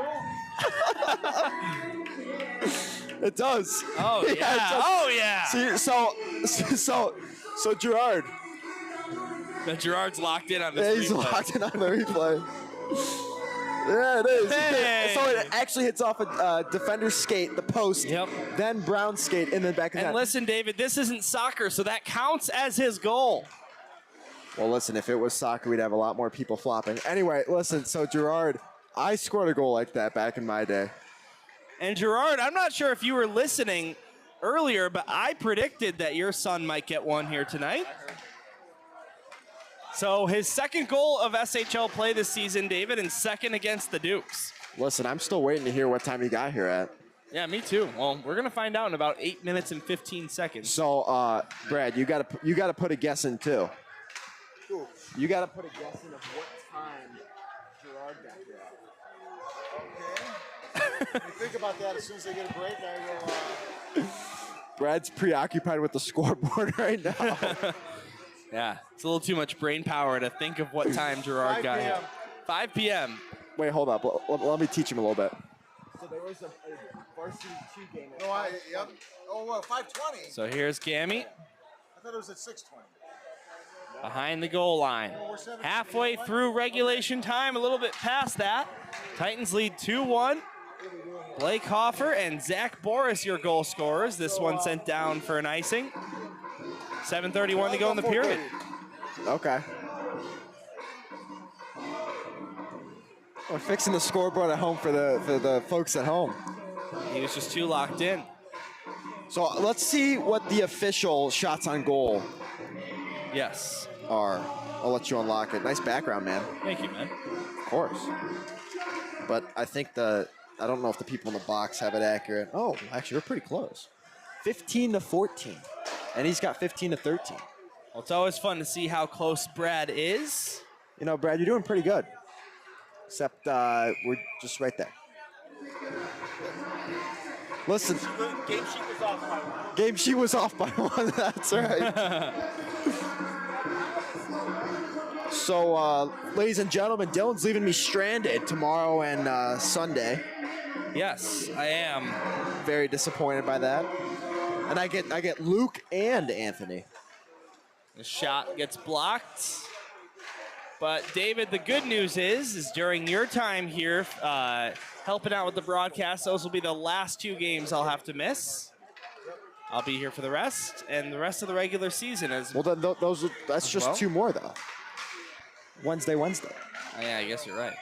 It does. Oh, yeah. Oh, yeah. See, so Gerard. Gerard's locked in on this replay. He's locked in on the replay. Yeah, it is. Hey. So it actually hits off a defender's skate, the post, then Brown's skate, and then back in. And listen, David, this isn't soccer, so that counts as his goal. Well, listen, if it was soccer, we'd have a lot more people flopping. Anyway, listen, so Gerard, I scored a goal like that back in my day. And Gerard, I'm not sure if you were listening earlier, but I predicted that your son might get one here tonight. So his second goal of SHL play this season, David, and second against the Dukes. Listen, I'm still waiting to hear what time he got here at. Yeah, me too. Well, we're gonna find out in about 8 minutes and 15 seconds. So, Brad, you gotta put a guess in too. Cool. You gotta put a guess in of what time Gerard got here. Okay. Think about that as soon as they get a break. I will. Brad's preoccupied with the scoreboard right now. Yeah, it's a little too much brain power to think of what time Gerard got here. 5 p.m. Wait, hold up. Let me teach him a little bit. So there was a varsity 2 game. Yep. Oh, 5:20. So here's Gammy. I thought it was at 6:20. Behind the goal line. Halfway through regulation time, a little bit past that. Titans lead 2-1. Blake Hoffer and Zach Boris, your goal scorers. This one sent down for an icing. 7:31 to go in the period. Okay. We're fixing the scoreboard at home for the folks at home. He was just too locked in. So let's see what the official shots on goal Yes. are. I'll let you unlock it. Nice background, man. Thank you, man. Of course. But I think I don't know if the people in the box have it accurate. Oh, actually, we're pretty close. 15-14. And he's got 15-13. Well, it's always fun to see how close Brad is. You know, Brad, you're doing pretty good. Except we're just right there. Listen. Game sheet was off by one. Game sheet was off by one. That's right. So, ladies and gentlemen, Dylan's leaving me stranded tomorrow and Sunday. Yes, I am. Very disappointed by that. And I get Luke and Anthony. The shot gets blocked. But David, the good news is during your time here helping out with the broadcast, those will be the last 2 games I'll have to miss. I'll be here for the rest, and the rest of the regular season is. Well, then that's just 2 more though. Wednesday. Oh, yeah, I guess you're right.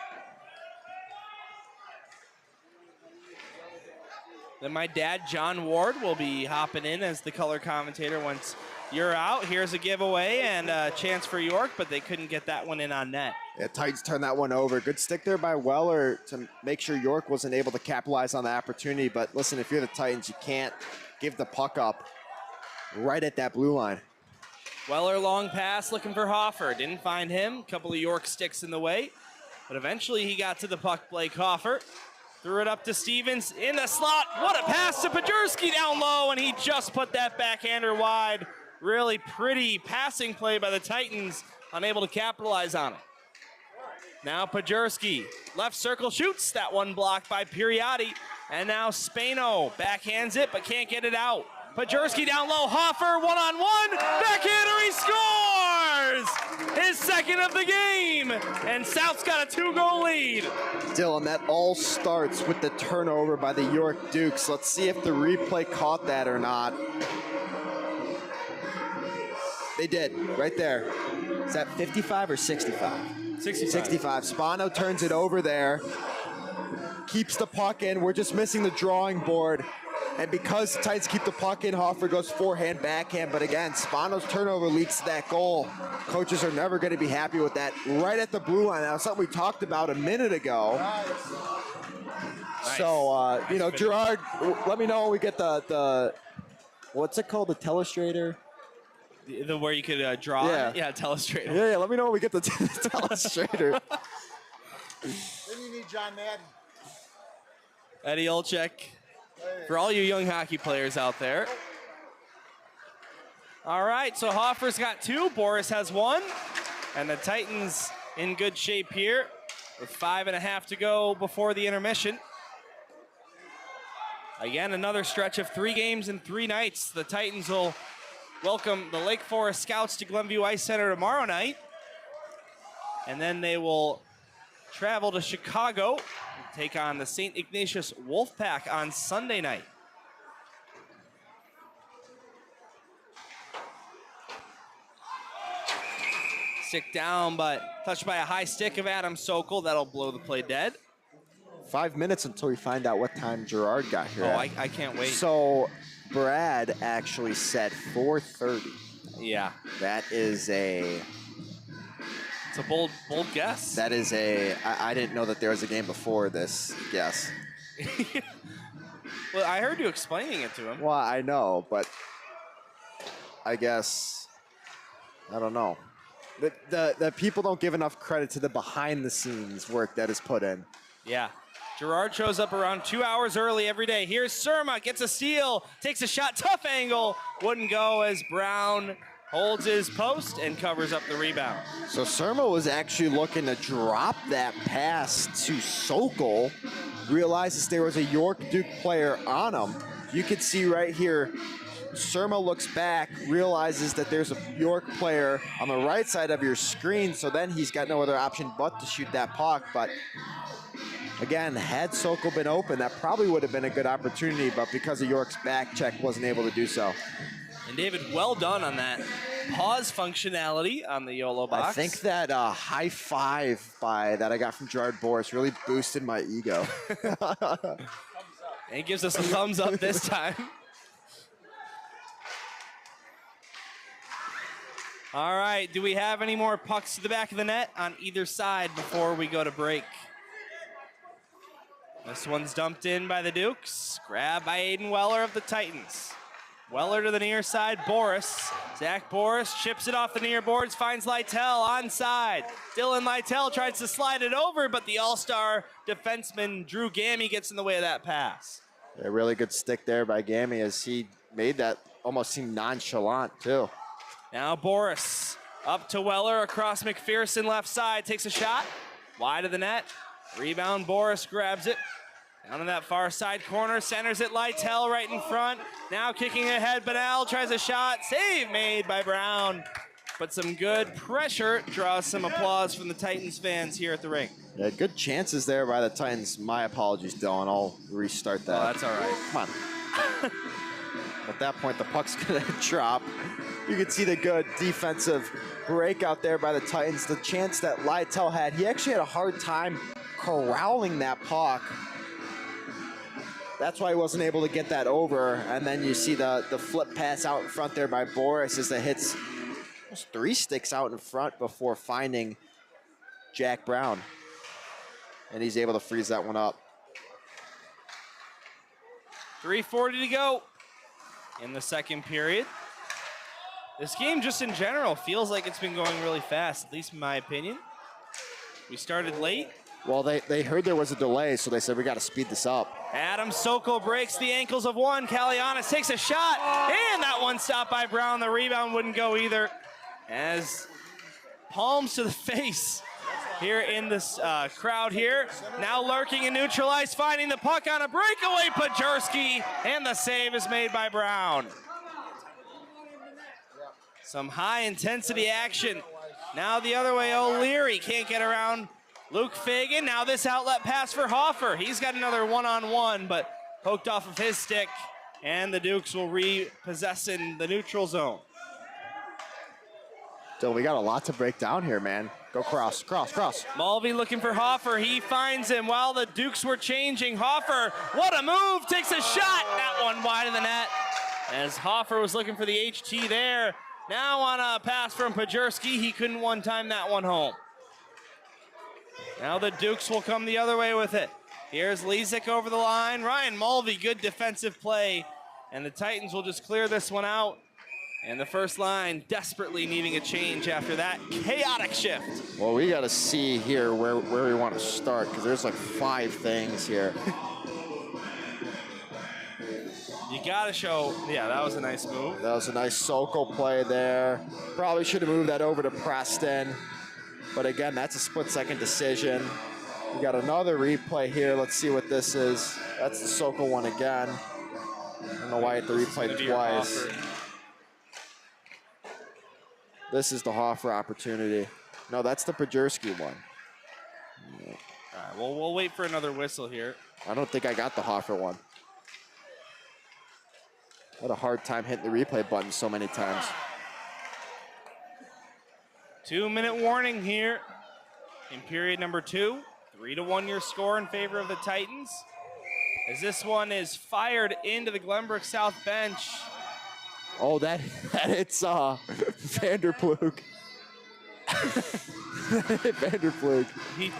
Then my dad, John Ward, will be hopping in as the color commentator once you're out. Here's a giveaway and a chance for York, but they couldn't get that one in on net. Yeah, Titans turned that one over. Good stick there by Weller to make sure York wasn't able to capitalize on the opportunity. But listen, if you're the Titans, you can't give the puck up right at that blue line. Weller long pass looking for Hoffer. Didn't find him. Couple of York sticks in the way. But eventually he got to the puck, Blake Hoffer. Threw it up to Stevens in the slot. What a pass to Pajurski down low, and he just put that backhander wide. Really pretty passing play by the Titans, unable to capitalize on it. Now Pajurski, left circle shoots. That one blocked by Piriotti. And now Spano backhands it, but can't get it out. Pajurski down low, Hoffer one-on-one, backhander, he scores! His second of the game, and South's got a 2-goal lead. Dylan, that all starts with the turnover by the York Dukes. Let's see if the replay caught that or not. They did, right there. Is that 55 or 65? 65. Spano turns it over there, keeps the puck in. We're just missing the drawing board. And because the Titans keep the puck in, Hoffer goes forehand, backhand. But again, Spano's turnover leads to that goal. Coaches are never going to be happy with that. Right at the blue line. That was something we talked about a minute ago. Nice. So, you know, Gerard, let me know when we get the what's it called? The telestrator? The where you could draw? Yeah, telestrator. Yeah, let me know when we get the telestrator. Then you need John Madden. Eddie Olczyk. For all you young hockey players out there. All right, so Hoffer's got 2, Boris has 1, and the Titans in good shape here with 5.5 to go before the intermission. Again, another stretch of 3 games in 3 nights. The Titans will welcome the Lake Forest Scouts to Glenview Ice Center tomorrow night, and then they will travel to Chicago, take on the St. Ignatius Wolfpack on Sunday night. Stick down, but touched by a high stick of Adam Sokol. That'll blow the play dead. 5 minutes until we find out what time Gerard got here. Oh, I can't wait. So Brad actually said 4:30. Yeah. That is a... It's a bold guess. That is a... I didn't know that there was a game before this guess. Well, I heard you explaining it to him. Well, I know, but I guess... I don't know. The people don't give enough credit to the behind-the-scenes work that is put in. Yeah. Gerard shows up around 2 hours early every day. Here's Surma, gets a steal, takes a shot, tough angle. Wouldn't go as Brown holds his post and covers up the rebound. So Surma was actually looking to drop that pass to Sokol. Realizes there was a York Duke player on him. You can see right here, Surma looks back, realizes that there's a York player on the right side of your screen, so then he's got no other option but to shoot that puck. But again, had Sokol been open, that probably would have been a good opportunity, but because of York's back check, wasn't able to do so. And David, well done on that pause functionality on the YOLO box. I think that high five that I got from Gerard Boris really boosted my ego. And he gives us a thumbs up this time. All right, do we have any more pucks to the back of the net on either side before we go to break? This one's dumped in by the Dukes. Grabbed by Aiden Weller of the Titans. Weller to the near side, Boris. Zach Boris chips it off the near boards, finds Lytell onside. Dylan Lytell tries to slide it over, but the all-star defenseman Drew Gammy gets in the way of that pass. A really good stick there by Gammy as he made that almost seem nonchalant too. Now Boris up to Weller across McPherson left side, takes a shot, wide of the net. Rebound, Boris grabs it. Down in that far side corner, centers it, Lytle right in front. Now kicking ahead, Benel tries a shot, save made by Brown. But some good pressure draws some applause from the Titans fans here at the rink. Yeah, good chances there by the Titans. My apologies, Dylan. I'll restart that. Oh, that's all right. Come on. At that point, the puck's gonna drop. You can see the good defensive breakout there by the Titans. The chance that Lytle had, he actually had a hard time corralling that puck. That's why he wasn't able to get that over. And then you see the flip pass out in front there by Boris as it hits almost 3 sticks out in front before finding Jack Brown. And he's able to freeze that one up. 3:40 to go in the second period. This game just in general feels like it's been going really fast, at least in my opinion. We started late. Well, they heard there was a delay, so they said, we got to speed this up. Adam Sokol breaks the ankles of one. Kalianis takes a shot, and that one stopped by Brown. The rebound wouldn't go either. As palms to the face here in this crowd here. Now lurking and neutralized, finding the puck on a breakaway, Pajerski, and the save is made by Brown. Some high-intensity action. Now the other way, O'Leary can't get around Luke Fagan. Now this outlet pass for Hoffer. He's got another one-on-one, but poked off of his stick, and the Dukes will repossess in the neutral zone. Dylan, we got a lot to break down here, man. Go cross, cross, cross. Mulvey looking for Hoffer. He finds him while the Dukes were changing. Hoffer, what a move, takes a shot. That one wide of the net. As Hoffer was looking for the HT there. Now on a pass from Pajerski, he couldn't one-time that one home. Now the Dukes will come the other way with it. Here's Lezik over the line. Ryan Mulvey, good defensive play. And the Titans will just clear this one out. And the first line desperately needing a change after that chaotic shift. Well, we got to see here where we want to start, because there's like 5 things here. You got to show, yeah, that was a nice move. That was a nice Sokol play there. Probably should have moved that over to Preston. But again, that's a split-second decision. We got another replay here. Let's see what this is. That's the Sokol one again. I don't know why I had to replay twice. This is the Hoffer opportunity. No, that's the Pajerski one. All right, well, we'll wait for another whistle here. I don't think I got the Hoffer one. I had a hard time hitting the replay button so many times. 2-minute warning here in period number 2. 3-1 your score in favor of the Titans. As this one is fired into the Glenbrook South bench. Oh, that hits Vanderplug. Vanderplug. He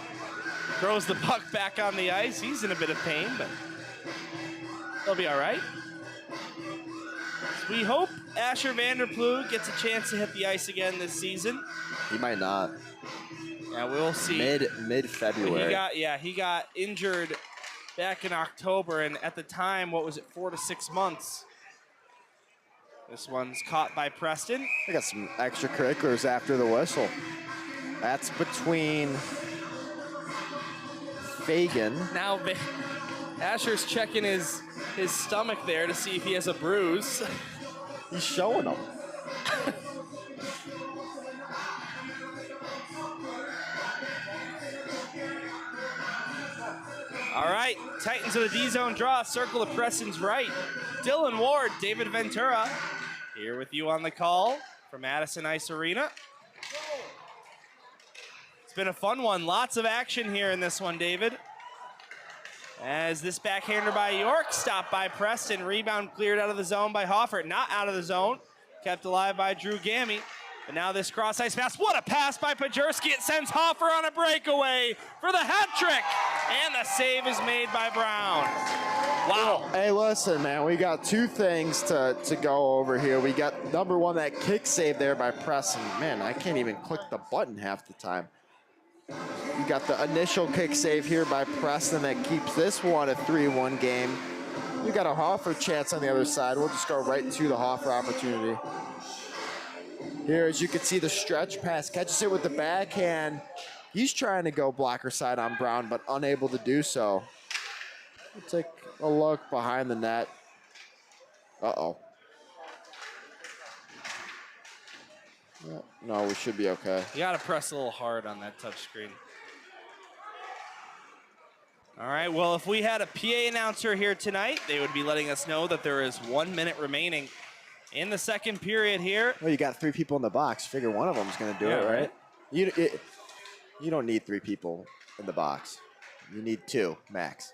throws the puck back on the ice. He's in a bit of pain, but he'll be all right. We hope Asher Vanderplug gets a chance to hit the ice again this season. He might not. Yeah, we'll see. Mid-February. He got injured back in October, and at the time, what was it, 4 to 6 months? This one's caught by Preston. I got some extracurriculars after the whistle. That's between Fagan. Now Asher's checking his stomach there to see if he has a bruise. He's showing them. All right, Titans of the D-zone draw, circle to Preston's right. Dylan Ward, David Ventura, here with you on the call from Madison Ice Arena. It's been a fun one, lots of action here in this one, David. As this backhander by York, stopped by Preston, rebound cleared out of the zone by Hoffer, not out of the zone, kept alive by Drew Gammy. But now this cross-ice pass, what a pass by Pajerski. It sends Hoffer on a breakaway for the hat trick. And the save is made by Brown. Wow. Hey, listen, man, we got 2 things to go over here. We got, number 1, that kick save there by Preston. Man, I can't even click the button half the time. You got the initial kick save here by Preston that keeps this one a 3-1 game. You got a Hoffer chance on the other side. We'll just go right to the Hoffer opportunity. Here, as you can see, the stretch pass catches it with the backhand. He's trying to go blocker side on Brown, but unable to do so. We'll take a look behind the net. Uh-oh. No, we should be okay. You got to press a little hard on that touch screen. All right, well, if we had a PA announcer here tonight, they would be letting us know that there is 1 minute remaining in the second period here. Well, you got 3 people in the box. Figure one of them's going to do it, right? You don't need 3 people in the box. You need 2, max.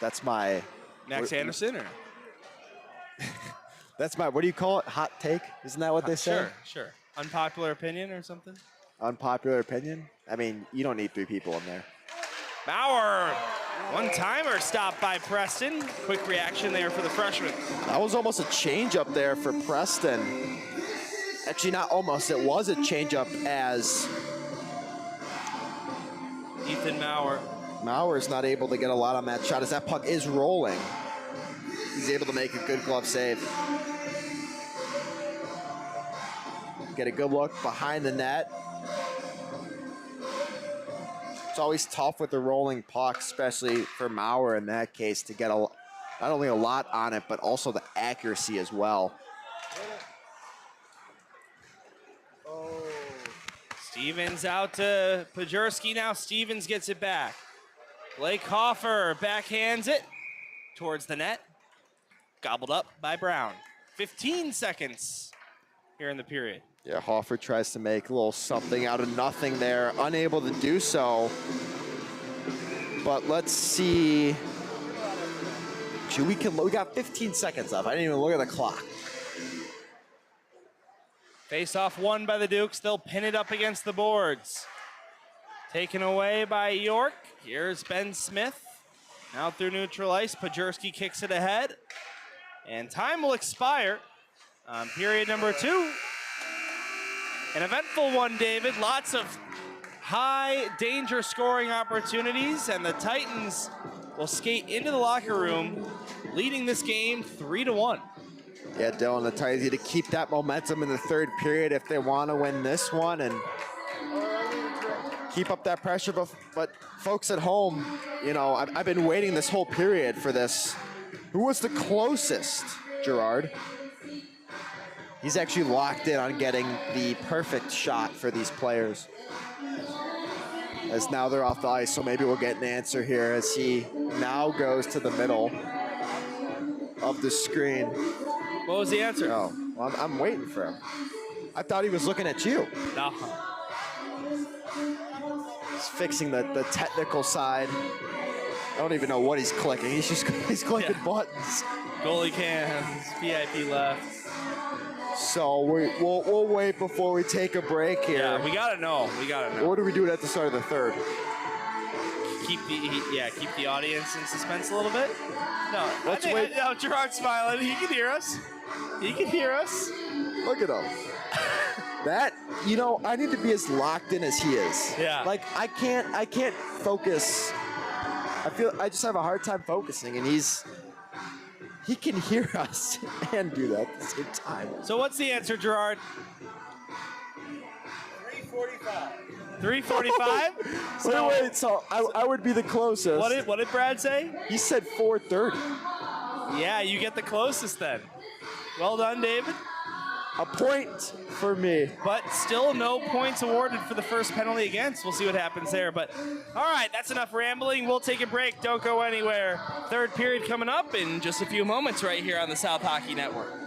That's my... Max Anderson, or? That's my, what do you call it? Hot take? Isn't that what they say? Sure. Unpopular opinion or something? Unpopular opinion? I mean, you don't need 3 people in there. Bauer, one-timer stop by Preston. Quick reaction there for the freshman. That was almost a change-up there for Preston. Actually, not almost. It was a change-up as Ethan Maurer. Mauer's not able to get a lot on that shot as that puck is rolling. He's able to make a good glove save. Get a good look behind the net. It's always tough with the rolling puck, especially for Maurer in that case, to get not only a lot on it, but also the accuracy as well. Stevens out to Pajurski now. Stevens gets it back. Blake Hoffer backhands it towards the net. Gobbled up by Brown. 15 seconds here in the period. Yeah, Hoffer tries to make a little something out of nothing there. Unable to do so. But let's see. Actually, we got 15 seconds left. I didn't even look at the clock. Face off won by the Dukes. They'll pin it up against the boards. Taken away by York. Here's Ben Smith. Now through neutral ice. Pajurski kicks it ahead. And time will expire on period number 2. An eventful one, David. Lots of high danger scoring opportunities, and the Titans will skate into the locker room, leading this game 3-1. Yeah, Dylan, the Titans need to keep that momentum in the third period if they want to win this one and keep up that pressure. But folks at home, you know, I've been waiting this whole period for this. Who was the closest, Gerard? He's actually locked in on getting the perfect shot for these players. As now they're off the ice, so maybe we'll get an answer here as he now goes to the middle of the screen. What was the answer? Oh, well, I'm waiting for him. I thought he was looking at you. No. He's fixing the technical side. I don't even know what he's clicking. He's clicking buttons. Goalie cams, VIP left. So we'll wait before we take a break here. Yeah, we gotta know. What are we doing at the start of the third? Keep the audience in suspense a little bit. No, Let's wait. No, Gerard's smiling. He can hear us. Look at him. That, you know, I need to be as locked in as he is. Yeah. Like I can't focus. I just have a hard time focusing, and he can hear us and do that at the same time. So what's the answer, Gerard? 3:45. 3:45? Wait. So I would be the closest. What did Brad say? He said 4:30. Yeah, you get the closest then. Well done, David. A point for me. But still no points awarded for the first penalty against. We'll see what happens there. But all right, that's enough rambling. We'll take a break. Don't go anywhere. Third period coming up in just a few moments right here on the South Hockey Network.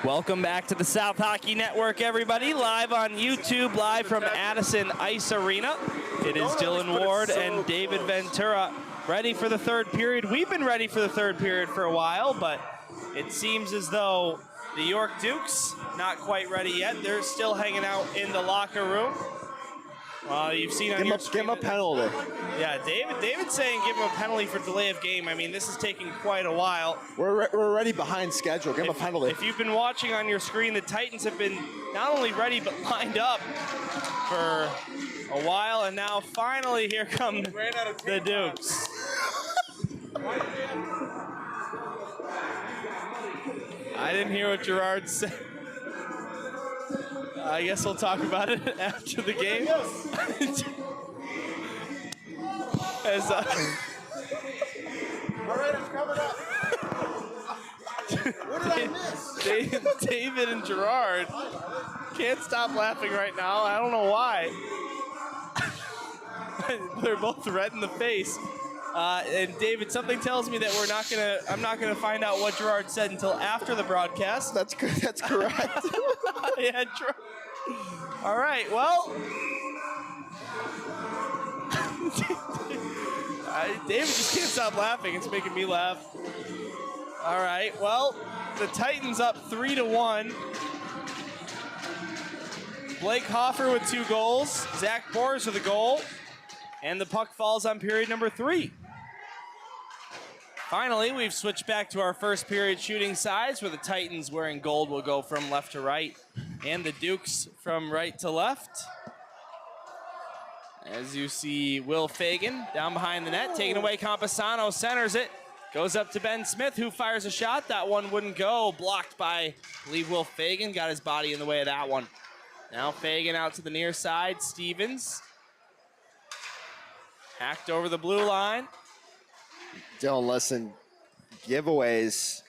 Welcome back to the South Hockey Network, everybody. Live on YouTube, live from Addison Ice Arena. It is Dylan Ward and David Ventura ready for the third period. We've been ready for the third period for a while, but it seems as though the York Dukes not quite ready yet. They're still hanging out in the locker room. You've seen on your screen. Give him a penalty. Yeah, David's saying give him a penalty for delay of game. I mean, this is taking quite a while. We're already behind schedule. Give him a penalty. If you've been watching on your screen, the Titans have been not only ready but lined up for a while, and now finally here come the Dukes. I didn't hear what Gerard said. I guess we'll talk about it after the game. As, all right, I'm covered up. What did I miss? David and Gerard can't stop laughing right now. I don't know why. They're both red in the face. And David, something tells me that I'm not gonna find out what Gerard said until after the broadcast. That's correct. Yeah, true. All right, well. David just can't stop laughing. It's making me laugh. All right, well, the Titans up 3-1. Blake Hoffer with 2 goals. Zach Boers with a goal. And the puck falls on period number 3. Finally, we've switched back to our first period shooting sides, where the Titans wearing gold will go from left to right, and the Dukes from right to left. As you see, Will Fagan down behind the net, taking away Campesano, centers it, goes up to Ben Smith, who fires a shot. That one wouldn't go, blocked by, I believe, Will Fagan, got his body in the way of that one. Now Fagan out to the near side, Stevens. Hacked over the blue line. Dylan, listen, giveaways is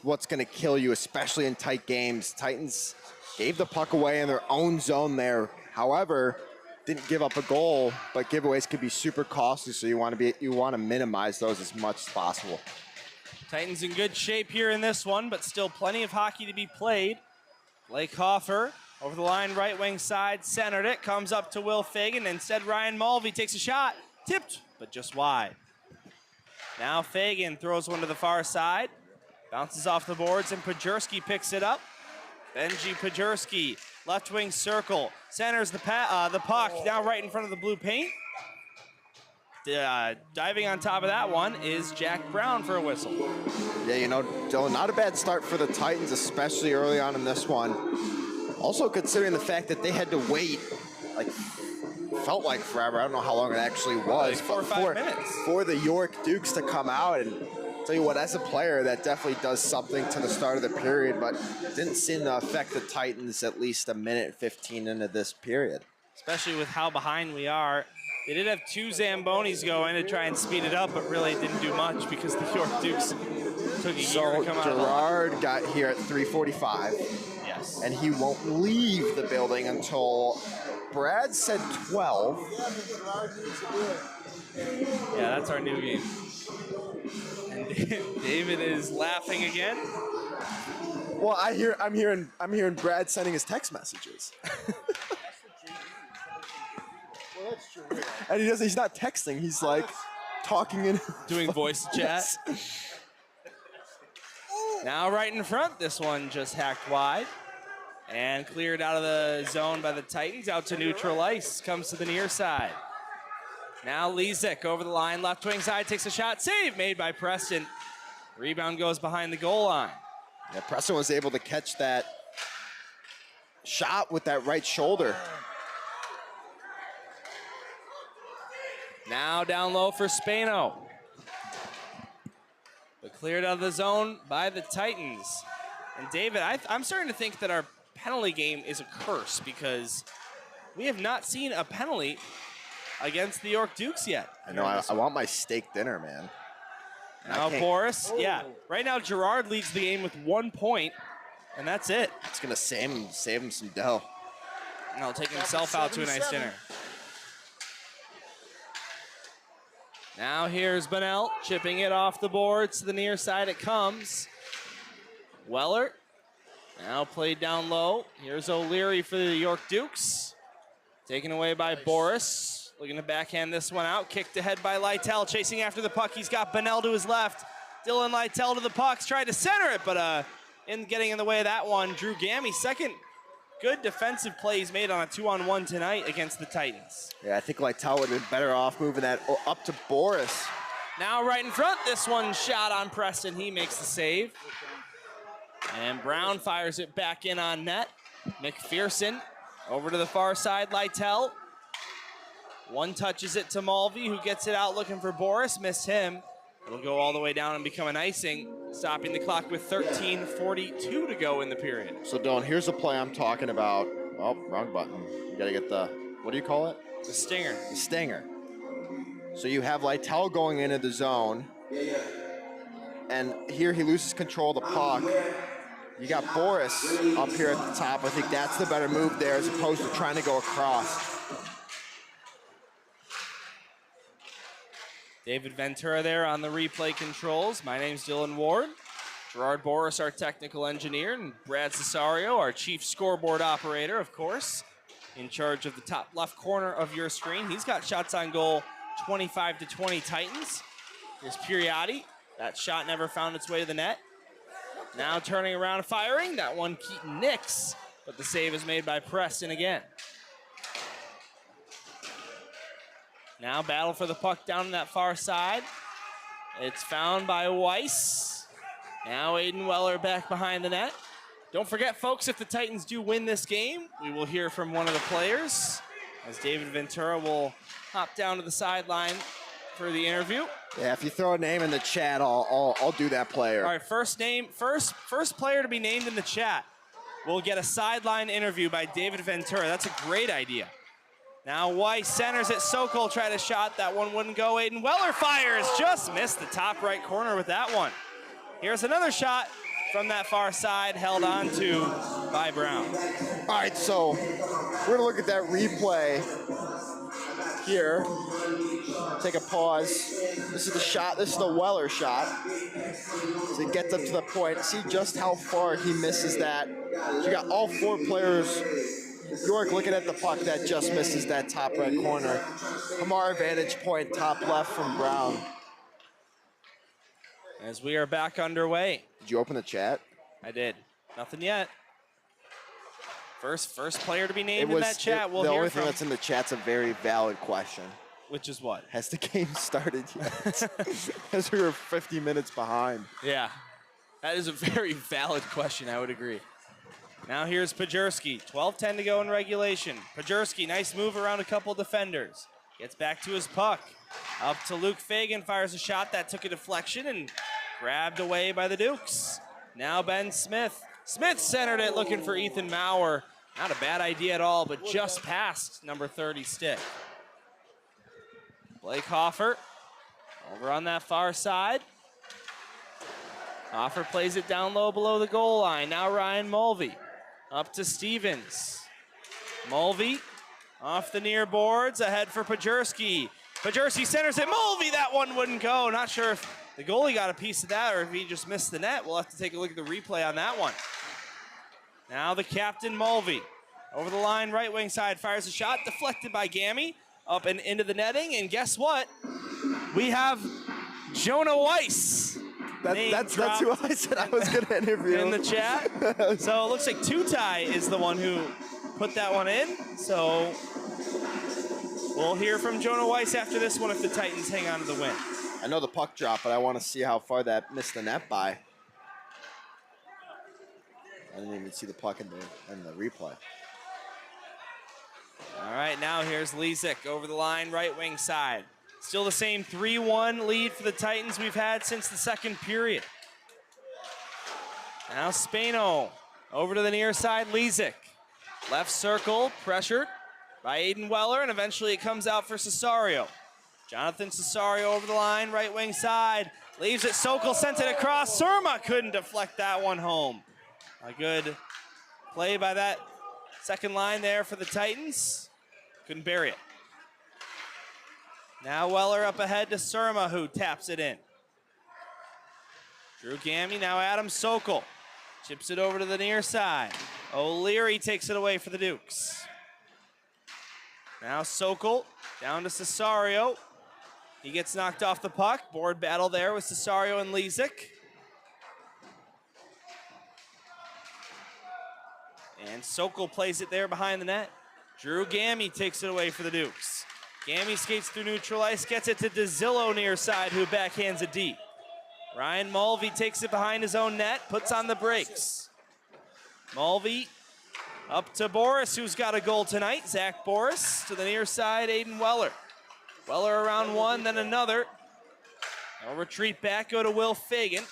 what's going to kill you, especially in tight games. Titans gave the puck away in their own zone there. However, didn't give up a goal, but giveaways could be super costly, so you want to minimize those as much as possible. Titans in good shape here in this one, but still plenty of hockey to be played. Blake Hoffer over the line, right wing side, centered it, comes up to Will Fagan. Instead, Ryan Mulvey takes a shot, tipped, but just wide. Now Fagan throws one to the far side, bounces off the boards, and Pajurski picks it up. Benji Pajurski, left wing circle, centers the puck, now right in front of the blue paint. Diving on top of that one is Jack Brown for a whistle. Yeah, you know, Dylan, not a bad start for the Titans, especially early on in this one. Also considering the fact that they had to wait, felt like forever. I don't know how long it actually was. Like 4 or 5 minutes. For the York Dukes to come out. And tell you what, as a player, that definitely does something to the start of the period, but didn't seem to affect the Titans at least a minute 15 into this period. Especially with how behind we are. They did have 2 Zambonis go in to try and speed it up, but really didn't do much because the York Dukes took a year to come out. Gerard got here at 3:45. Yes. And he won't leave the building until Brad said 12. Yeah, that's our new game. And David is laughing again. Well, I'm hearing Brad sending his text messages. Well, that's true. And he's not texting. He's like talking in doing voice chat. Now right in front, this one just hacked wide and cleared out of the zone by the Titans. Out to neutral ice, comes to the near side. Now Lezak over the line, left wing side, takes a shot, save made by Preston. Rebound goes behind the goal line. Yeah, Preston was able to catch that shot with that right shoulder. Now down low for Spano. But cleared out of the zone by the Titans. And David, I'm starting to think that our penalty game is a curse because we have not seen a penalty against the York Dukes yet. I know, I want my steak dinner, man. Now Boris, yeah. Right now Gerard leads the game with 1 point, and that's it. It's gonna save him some dough. And he'll take himself out to a nice dinner. Now here's Bunnell chipping it off the boards to the near side. It comes. Weller Now played down low. Here's O'Leary for the York Dukes. Taken away by Boris. Looking to backhand this one out. Kicked ahead by Lytell. Chasing after the puck. He's got Bonnell to his left. Dylan Lytell to the puck. Tried to center it, but getting in the way of that one. Drew Gammy, second good defensive play he's made on a 2-on-1 tonight against the Titans. Yeah, I think Lytell would have been better off moving that up to Boris. Now right in front, this one shot on Preston. He makes the save. And Brown fires it back in on net. McPherson over to the far side, Lytell. One touches it to Mulvey, who gets it out looking for Boris. Missed him. It'll go all the way down and become an icing, stopping the clock with 13:42 to go in the period. So, Dylan, here's a play I'm talking about. Oh, wrong button. You got to get the, what do you call it? The stinger. The stinger. So you have Lytell going into the zone, and here he loses control of the puck. You got Boris up here at the top. I think that's the better move there as opposed to trying to go across. David Ventura there on the replay controls. My name's Dylan Ward. Gerard Boris, our technical engineer, and Brad Cesario, our chief scoreboard operator, of course, in charge of the top left corner of your screen. He's got shots on goal 25-20 Titans. Here's Piriotti. That shot never found its way to the net. Now turning around, firing. That one Keaton nicks, but the save is made by Preston again. Now battle for the puck down on that far side. It's found by Weiss. Now Aiden Weller back behind the net. Don't forget, folks, if the Titans do win this game, we will hear from one of the players as David Ventura will hop down to the sideline for the interview. Yeah, if you throw a name in the chat, I'll do that player. All right, first player to be named in the chat will get a sideline interview by David Ventura. That's a great idea. Now Weiss centers it. Sokol tried a shot. That one wouldn't go. Aiden Weller fires. Just missed the top right corner with that one. Here's another shot from that far side, held on to by Brown. All right, so we're gonna look at that replay here. Take a pause. This is the shot. This is the Weller shot. So it gets up to the point. See just how far he misses that. So you got all four players. York looking at the puck that just misses that top right corner. From our vantage point, top left from Brown. As we are back underway. Did you open the chat? I did. Nothing yet. First player to be named in that chat. We'll the hear only from. thing that's in the chat's a very valid question. Which is what? Has the game started yet? Because we were 50 minutes behind. Yeah, that is a very valid question. I would agree. Now here's Pajerski. 12:10 to go in regulation. Pajerski, nice move around a couple defenders. Gets back to his puck. Up to Luke Fagan, fires a shot that took a deflection and grabbed away by the Dukes. Now Ben Smith. Smith centered it, looking for Ethan Maurer. Not a bad idea at all, but just past number 30 stick. Blake Hoffer over on that far side. Hoffer plays it down low below the goal line. Now Ryan Mulvey up to Stevens. Mulvey off the near boards, ahead for Pajerski. Pajerski centers it. Mulvey, that one wouldn't go. Not sure if the goalie got a piece of that or if he just missed the net. We'll have to take a look at the replay on that one. Now the captain, Mulvey. Over the line, right wing side, fires a shot, deflected by Gammy, up and into the netting, and guess what? We have Jonah Weiss. That's who I said I was going to interview. In the chat. So it looks like Tutai is the one who put that one in. So we'll hear from Jonah Weiss after this one if the Titans hang on to the win. I know the puck dropped, but I want to see how far that missed the net by. I didn't even see the puck in the replay. All right, now here's Lezik over the line, right wing side. Still the same 3-1 lead for the Titans we've had since the second period. Now Spano over to the near side, Lezik. Left circle, pressured by Aiden Weller, and eventually it comes out for Cesario. Jonathan Cesario over the line, right wing side. Leaves it, Sokol sent it across. Surma couldn't deflect that one home. A good play by that second line there for the Titans. Couldn't bury it. Now Weller up ahead to Surma, who taps it in. Drew Gammy, now Adam Sokol. Chips it over to the near side. O'Leary takes it away for the Dukes. Now Sokol down to Cesario. He gets knocked off the puck. Board battle there with Cesario and Lezik. And Sokol plays it there behind the net. Drew Gammy takes it away for the Dukes. Gammy skates through neutral ice, gets it to DeZillo near side, who backhands it deep. Ryan Mulvey takes it behind his own net, puts on the brakes. Mulvey up to Boris, who's got a goal tonight. Zach Boris to the near side, Aiden Weller. Weller around one, then another. They'll retreat back, go to Will Fagan.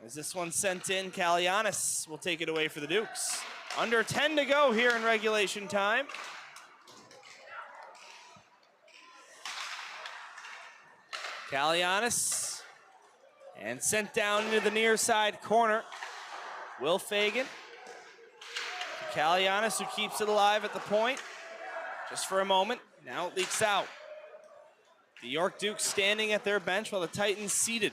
As this one's sent in, Kalianis will take it away for the Dukes. Under 10 to go here in regulation time. Kalianis, and sent down into the near side corner. Will Fagan. Kalianis, who keeps it alive at the point. Just for a moment, now it leaks out. The York Dukes standing at their bench while the Titans seated.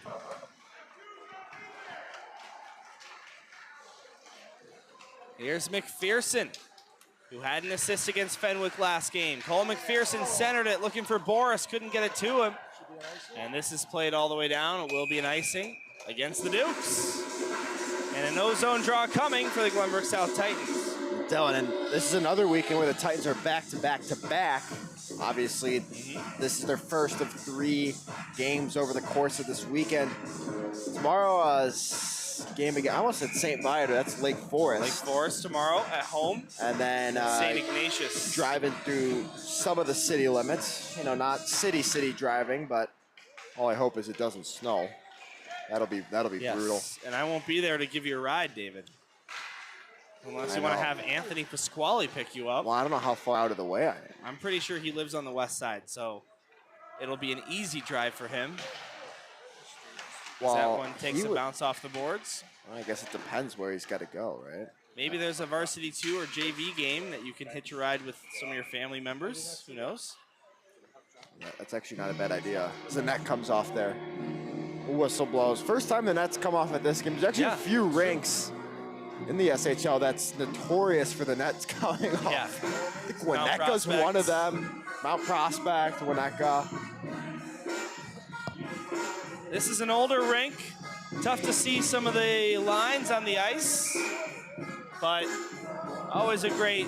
Here's McPherson, who had an assist against Fenwick last game. Cole McPherson centered it, looking for Boris, couldn't get it to him. And this is played all the way down. It will be an icing against the Dukes. And a no-zone draw coming for the Glenbrook South Titans. Dylan, and this is another weekend where the Titans are back-to-back-to-back. Obviously, this is their first of 3 games over the course of this weekend. Tomorrow's game again, I almost said St. Viator, that's Lake Forest. Lake Forest tomorrow at home. And then St. Ignatius. Driving through some of the city limits. You know, not city driving, but all I hope is it doesn't snow. That'll be yes. brutal. And I won't be there to give you a ride, David. Unless you want to have Anthony Pasquale pick you up. Well, I don't know how far out of the way I am. I'm pretty sure he lives on the west side, so it'll be an easy drive for him. Well, that one takes a bounce off the boards. Well, I guess it depends where he's got to go, right? Maybe there's a varsity 2 or JV game that you can hitch a ride with some of your family members. Who knows? Yeah, that's actually not a bad idea. As the net comes off there. Whistle blows. First time the nets come off at this game. There's actually a few rinks in the SHL that's notorious for the nets coming off. Yeah. I think Winnetka one of them. Mount Prospect, Winnetka. This is an older rink. Tough to see some of the lines on the ice, but always a great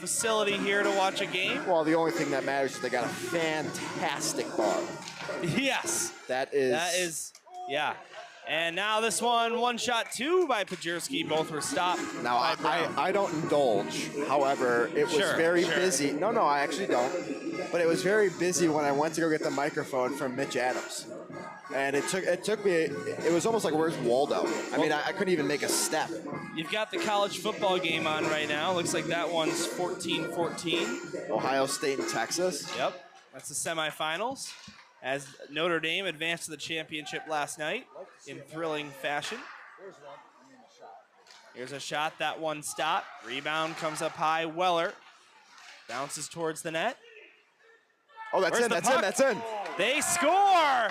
facility here to watch a game. Well, the only thing that matters is they got a fantastic bar. Yes. That is, yeah. And now this one shot 2 by Pajurski. Both were stopped. Now, I don't indulge. However, it was very busy. No, I actually don't. But it was very busy when I went to go get the microphone from Mitch Adams. And it took me, it was almost like, where's Waldo? I mean, I couldn't even make a step. You've got the college football game on right now. Looks like that one's 14-14. Ohio State and Texas. Yep, that's the semifinals. As Notre Dame advanced to the championship last night in thrilling fashion. Here's a shot, that one stopped. Rebound comes up high, Weller bounces towards the net. Oh, that's in. They score!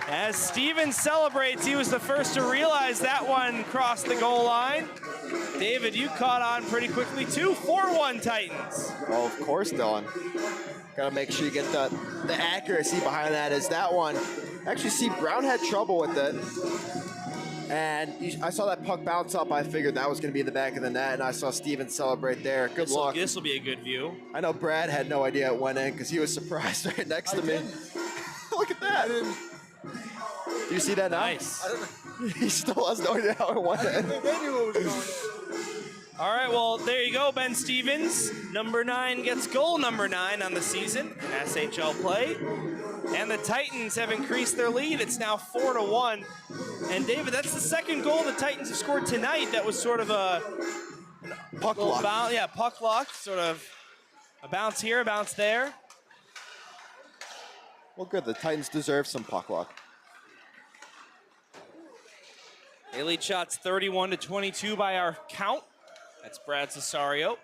As Steven celebrates, he was the first to realize that one crossed the goal line. David, you caught on pretty quickly too. 4-1 Titans. Well, of course, Dylan. Got to make sure you get the accuracy behind that. As that one, actually, see, Brown had trouble with it. And I saw that puck bounce up. I figured that was going to be in the back of the net, and I saw Steven celebrate there. Good luck. This will be a good view. I know Brad had no idea it went in because he was surprised right next to me. Look at that. Do you see that now? Nice. He still has no idea how it went in. All right, well, there you go, Ben Stevens. Number 9 gets goal number 9 on the season in SHL play. And the Titans have increased their lead. It's now 4-1. And David, that's the second goal the Titans have scored tonight. That was sort of a puck luck. Puck luck. Sort of a bounce here, a bounce there. Well, good. The Titans deserve some puck luck. Elite shots 31-22 by our count. That's Brad Cesario.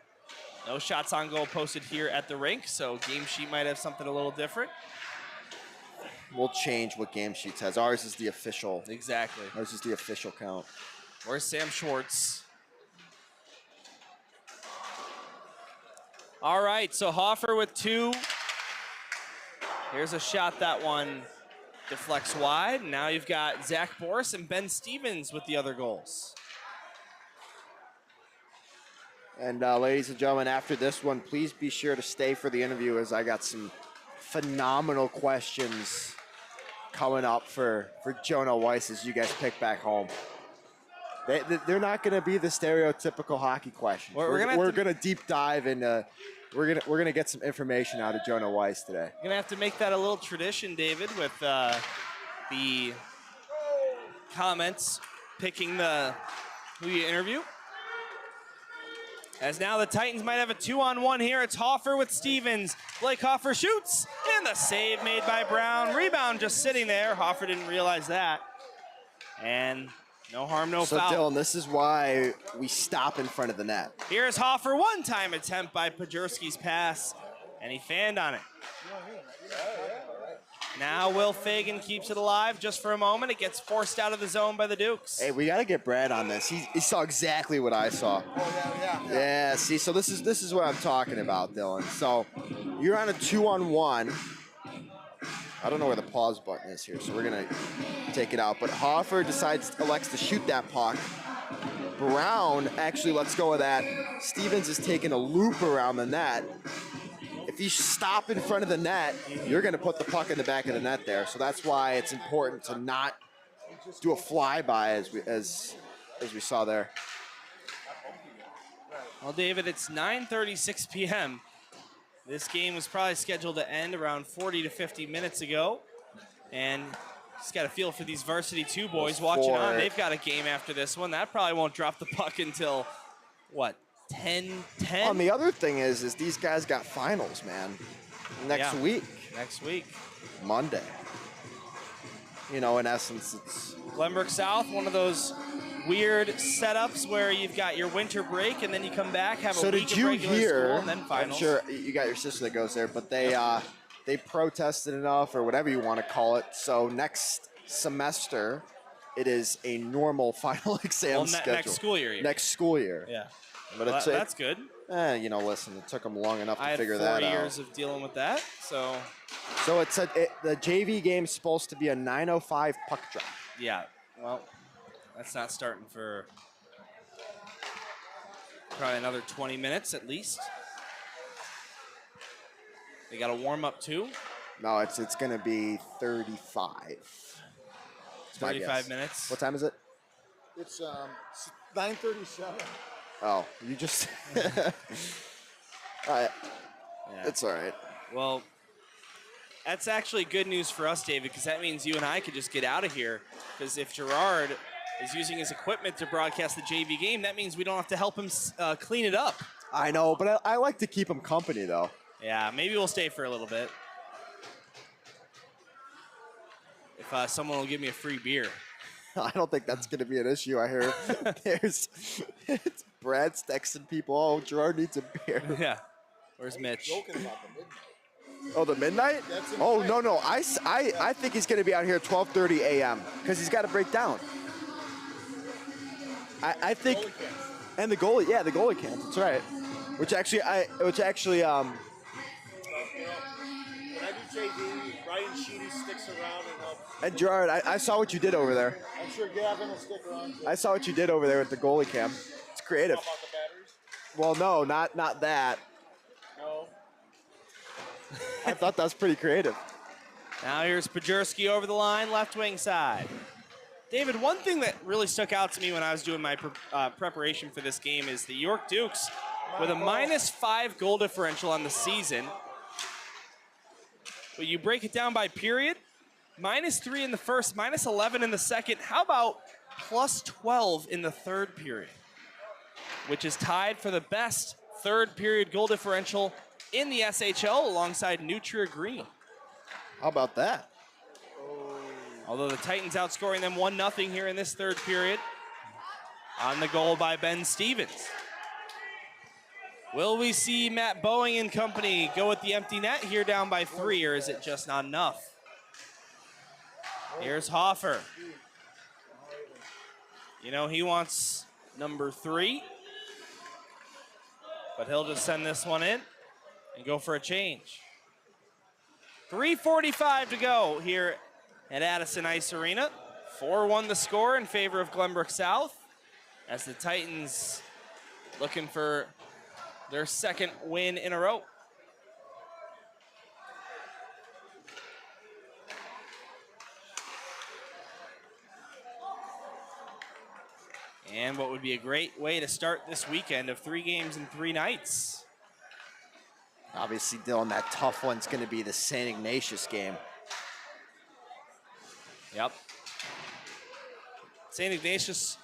No shots on goal posted here at the rink, so game sheet might have something a little different. we'll change what Game Sheet says. Ours is the official. Exactly. Ours is the official count. Where's Sam Schwartz? All right, so Hoffer with 2. Here's a shot, that one deflects wide. Now you've got Zach Boris and Ben Stevens with the other goals. And ladies and gentlemen, after this one, please be sure to stay for the interview as I got some phenomenal questions coming up for Jonah Weiss as you guys pick back home. They're not going to be the stereotypical hockey questions. We're going to deep dive into. We're gonna get some information out of Jonah Weiss today. You're gonna have to make that a little tradition, David, with the comments picking who you interview. As now the Titans might have a 2-on-1 here. It's Hoffer with Stevens. Blake Hoffer shoots, and the save made by Brown. Rebound just sitting there. Hoffer didn't realize that. And no harm, no foul. So, Dylan, this is why we stop in front of the net. Here's Hoffer, one-time attempt by Pajurski's pass, and he fanned on it. Now Will Fagan keeps it alive just for a moment. It gets forced out of the zone by the Dukes. Hey, we got to get Brad on this. He saw exactly what I saw. Yeah, see, so this is what I'm talking about, Dylan. So you're on a 2-on-1. I don't know where the pause button is here, so we're going to take it out. But Hoffer elects to shoot that puck. Brown actually lets go of that. Stevens is taking a loop around the net. If you stop in front of the net, you're going to put the puck in the back of the net there. So that's why it's important to not do a flyby as we saw there. Well, David, it's 9:36 p.m. This game was probably scheduled to end around 40 to 50 minutes ago. And just got a feel for these Varsity 2 boys watching on. They've got a game after this one. That probably won't drop the puck until, what, 10-10? And the other thing is these guys got finals, man. Next week. Next week. Monday. You know, in essence, it's... Glenbrook South, one of those weird setups where you've got your winter break and then you come back, have a week of regular school, and then finals. I'm sure you got your sister that goes there, but they protested enough, or whatever you want to call it. So next semester, it is a normal final exam schedule. Next school year. Next school year. Yeah. But that's good. You know, listen, it took them long enough to figure that out. I had 4 years of dealing with that, so. So the JV game's supposed to be a 9:05 puck drop. Yeah. Well, that's not starting for probably another 20 minutes at least. They got a warm up too. No, it's going to be 35. 35 minutes. What time is it? It's 9:37. Oh, you just. All right. Yeah. It's all right. Well, that's actually good news for us, David, because that means you and I could just get out of here. Because if Gerard is using his equipment to broadcast the JV game, that means we don't have to help him clean it up. I know, but I like to keep him company, though. Yeah, maybe we'll stay for a little bit. If someone will give me a free beer. I don't think that's going to be an issue. I hear Brad's texting people, oh, Gerard needs a beer. Yeah. Where's Mitch? Oh, the midnight? Oh, no. I think he's going to be out here at 12:30 a.m. because he's got to break down. I think, and the goalie, the goalie camp. That's right. Which actually, When I do JV, Ryan Sheedy sticks around and helps. And Gerard, I saw what you did over there. I'm sure Gavin will stick around too. I saw what you did over there with the goalie cam. It's creative. How about the batteries? Well, no, not that. No. I thought that was pretty creative. Now here's Pajurski over the line, left wing side. David, one thing that really stuck out to me when I was doing my preparation for this game is the York Dukes with a -5 goal differential on the season. But you break it down by period, -3 in the first, -11 in the second. How about +12 in the third period, which is tied for the best third period goal differential in the SHL alongside Nutria Green. How about that? Although the Titans outscoring them 1-0 here in this third period. On the goal by Ben Stevens. Will we see Matt Boeing and company go with the empty net here down by 3, or is it just not enough? Here's Hoffer. You know, he wants number 3, but he'll just send this one in and go for a change. 3:45 to go here at Addison Ice Arena. 4-1 the score in favor of Glenbrook South as the Titans looking for their second win in a row. And what would be a great way to start this weekend of 3 games in 3 nights. Obviously, Dylan, that tough one's going to be the St. Ignatius game. Yep. St. Ignatius,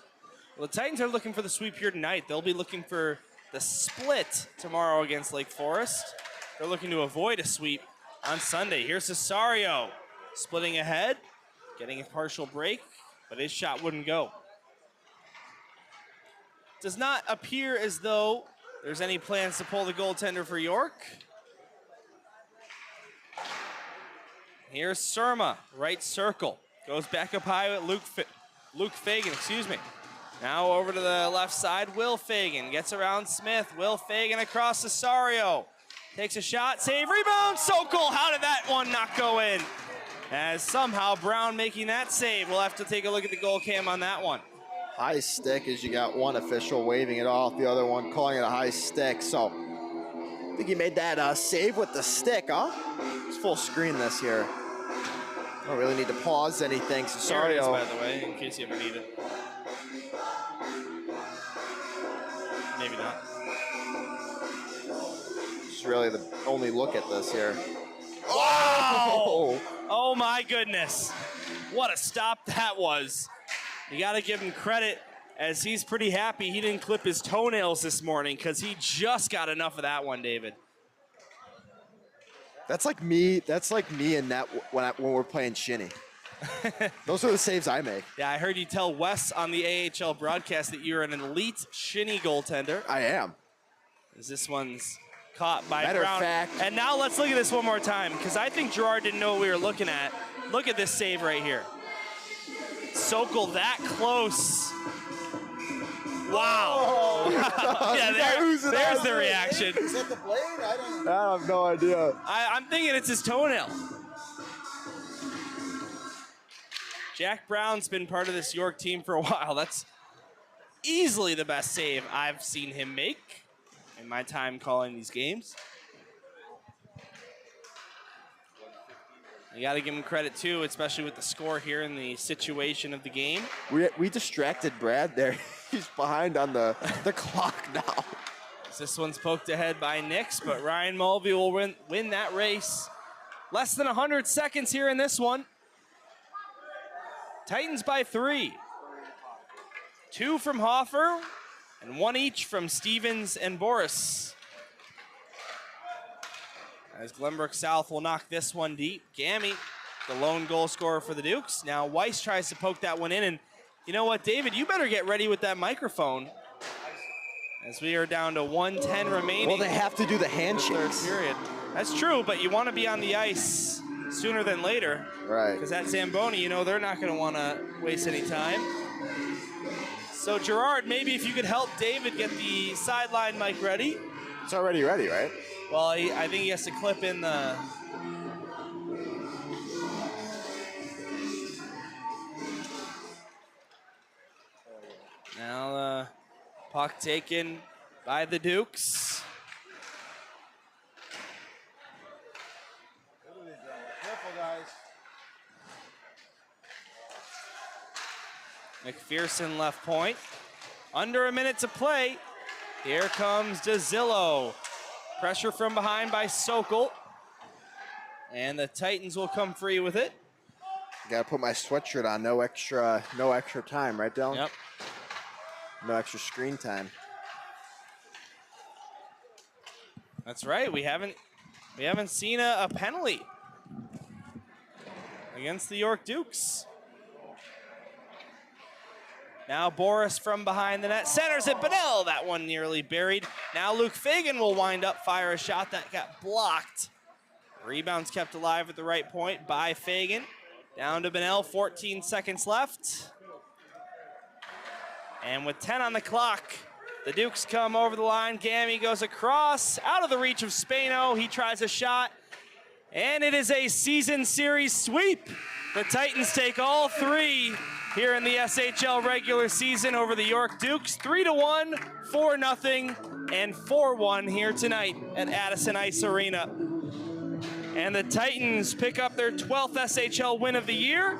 well, the Titans are looking for the sweep here tonight. They'll be looking for the split tomorrow against Lake Forest. They're looking to avoid a sweep on Sunday. Here's Cesario splitting ahead, getting a partial break, but his shot wouldn't go. Does not appear as though there's any plans to pull the goaltender for York. Here's Surma, right circle. Goes back up high with Luke Fagan, excuse me. Now over to the left side, Will Fagan gets around Smith. Will Fagan across Cesario. Takes a shot, save, rebound, Sokol. How did that one not go in? As somehow Brown making that save. We'll have to take a look at the goal cam on that one. High stick as you got one official waving it off, the other one calling it a high stick. So I think he made that save with the stick, huh? It's full screen this here. Don't really need to pause anything. Sorry, Cesario. by the way, in case you ever need it. Maybe not. It's really the only look at this here. Wow! Oh my goodness. What a stop that was. You got to give him credit as he's pretty happy he didn't clip his toenails this morning because he just got enough of that one, David. That's like me in that when we're playing shinny. Those are the saves I make. Yeah, I heard you tell Wes on the AHL broadcast that you're an elite shinny goaltender. I am. As this one's caught by Matter Brown. of fact. And now let's look at this one more time because I think Gerard didn't know what we were looking at. Look at this save right here. Sokol that close. Wow. Oh. Yeah, there's the reaction. Is that the blade? I have no idea. I'm thinking it's his toenail. Jack Brown's been part of this York team for a while. That's easily the best save I've seen him make in my time calling these games. You got to give him credit, too, especially with the score here and the situation of the game. We distracted Brad there. He's behind on the clock now. This one's poked ahead by Nix, but Ryan Mulvey will win that race. Less than 100 seconds here in this one. Titans by 3. 2 from Hoffer, and 1 each from Stevens and Boris. As Glenbrook South will knock this one deep. Gammy, the lone goal scorer for the Dukes. Now Weiss tries to poke that one in, and you know what, David? You better get ready with that microphone as we are down to 1:10 remaining. Well, they have to do the Third handshakes. period. That's true, but you want to be on the ice sooner than later. Right. Because that Zamboni, you know, they're not going to want to waste any time. So Gerard, maybe if you could help David get the sideline mic ready. It's already ready, right? Well, I think he has to clip in the... Now the puck taken by the Dukes. Careful, guys. McPherson left point. Under a minute to play. Here comes DeZillo. Pressure from behind by Sokol. And the Titans will come free with it. Gotta put my sweatshirt on. No extra time, right, Dylan? Yep. No extra screen time. That's right. We haven't seen a penalty against the York Dukes. Now Boris from behind the net. Centers it, Benell. That one nearly buried. Now Luke Fagan will wind up, fire a shot that got blocked. Rebounds kept alive at the right point by Fagan. Down to Benell, 14 seconds left. And with 10 on the clock, the Dukes come over the line. Gammy goes across, out of the reach of Spano. He tries a shot, and it is a season series sweep. The Titans take all three here in the SHL regular season over the York Dukes. 3-1, 4-0, and 4-1 here tonight at Addison Ice Arena. And the Titans pick up their 12th SHL win of the year,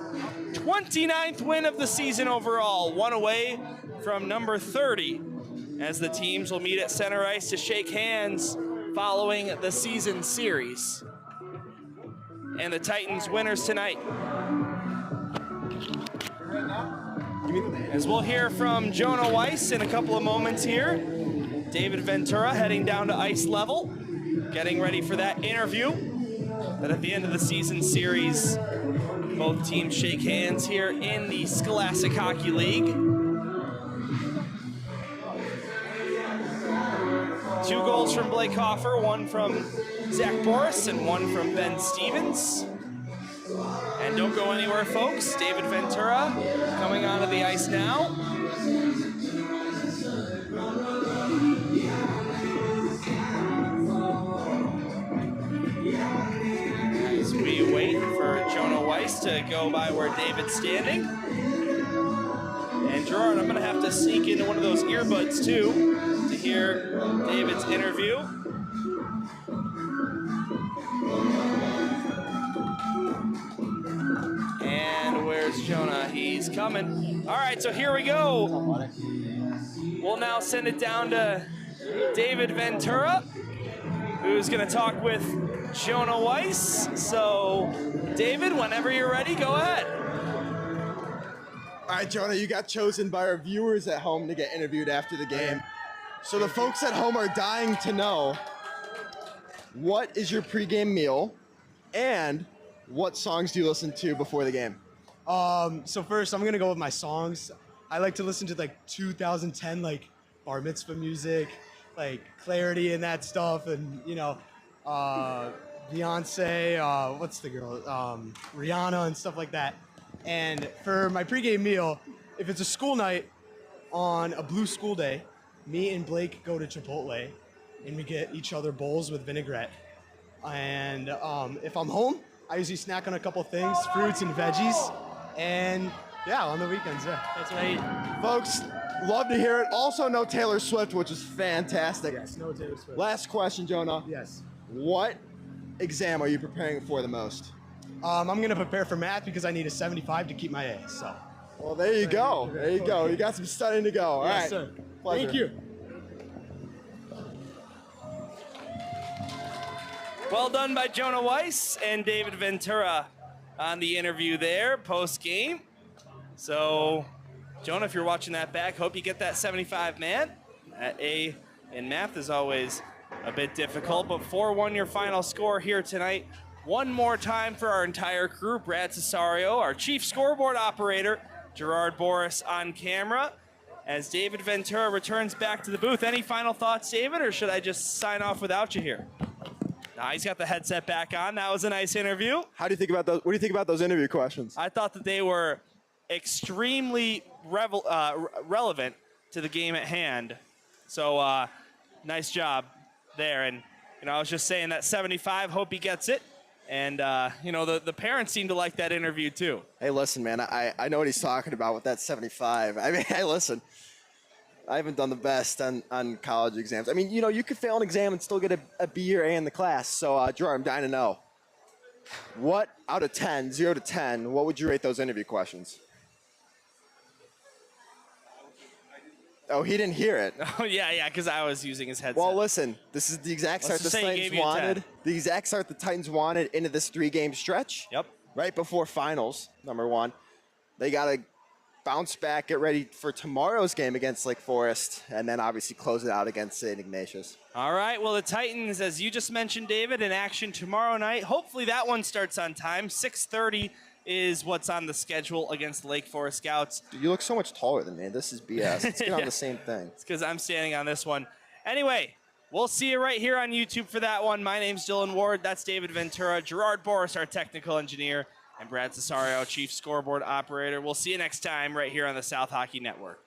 29th win of the season overall, one away from number 30, as the teams will meet at center ice to shake hands following the season series. And the Titans winners tonight. As we'll hear from Jonah Weiss in a couple of moments here. David Ventura heading down to ice level, getting ready for that interview. But at the end of the season series, both teams shake hands here in the Scholastic Hockey League. 2 goals from Blake Hoffer, 1 from Zach Boris, and 1 from Ben Stevens. And don't go anywhere, folks. David Ventura coming onto the ice now. As we wait for Jonah Weiss to go by where David's standing. And Gerard, I'm gonna have to sneak into one of those earbuds too to hear David's interview. And where's Jonah? He's coming. All right, so here we go. We'll now send it down to David Ventura, who's gonna talk with Jonah Weiss. So, David, whenever you're ready, go ahead. All right, Jonah, you got chosen by our viewers at home to get interviewed after the game. So the folks at home are dying to know, what is your pregame meal and what songs do you listen to before the game? So first, I'm gonna go with my songs. I like to listen to like 2010 like bar mitzvah music, like Clarity and that stuff, and you know, Beyonce, what's the girl, Rihanna and stuff like that. And for my pregame meal, if it's a school night on a blue school day, me and Blake go to Chipotle and we get each other bowls with vinaigrette. And if I'm home, I usually snack on a couple things, fruits and veggies. And yeah, on the weekends, yeah, that's what I eat. Folks, love to hear it. Also, no Taylor Swift, which is fantastic. Yes, no Taylor Swift. Last question, Jonah. Yes. What exam are you preparing for the most? I'm going to prepare for math because I need a 75 to keep my A, so. Well, there you go. There you go. You got some studying to go. All Yes, right. sir. Pleasure. Thank you. Well done by Jonah Weiss and David Ventura on the interview there post-game. So, Jonah, if you're watching that back, hope you get that 75, man. That A in math is always a bit difficult, but 4-1 your final score here tonight. One more time for our entire crew, Brad Cesario, our chief scoreboard operator, Gerard Boris on camera, as David Ventura returns back to the booth. Any final thoughts, David, or should I just sign off without you here? Nah, he's got the headset back on. That was a nice interview. How do you think about those? What do you think about those interview questions? I thought that they were extremely relevant to the game at hand. So nice job there. And you know, I was just saying that 75, hope he gets it. And you know, the parents seem to like that interview too. Hey, listen, man, I know what he's talking about with that 75. I mean, hey, listen, I haven't done the best on college exams. I mean, you know, you could fail an exam and still get a B or A in the class. So, Gerard, I'm dying to know, what out of 10, 0 to 10, what would you rate those interview questions? Oh, he didn't hear it. Oh, yeah, because I was using his headset. Well, listen, this is the exact start the Titans wanted. The exact start the Titans wanted into this 3-game stretch. Yep. Right before finals, number one. They got to bounce back, get ready for tomorrow's game against Lake Forest, and then obviously close it out against St. Ignatius. All right, well, the Titans, as you just mentioned, David, in action tomorrow night. Hopefully that one starts on time. 6:30 is what's on the schedule against the Lake Forest Scouts. Dude, you look so much taller than me. This is BS. Let's get on the same thing. It's because I'm standing on this one. Anyway, we'll see you right here on YouTube for that one. My name's Dylan Ward. That's David Ventura. Gerard Boris, our technical engineer. And Brad Cesario, Chief Scoreboard Operator. We'll see you next time right here on the South Hockey Network.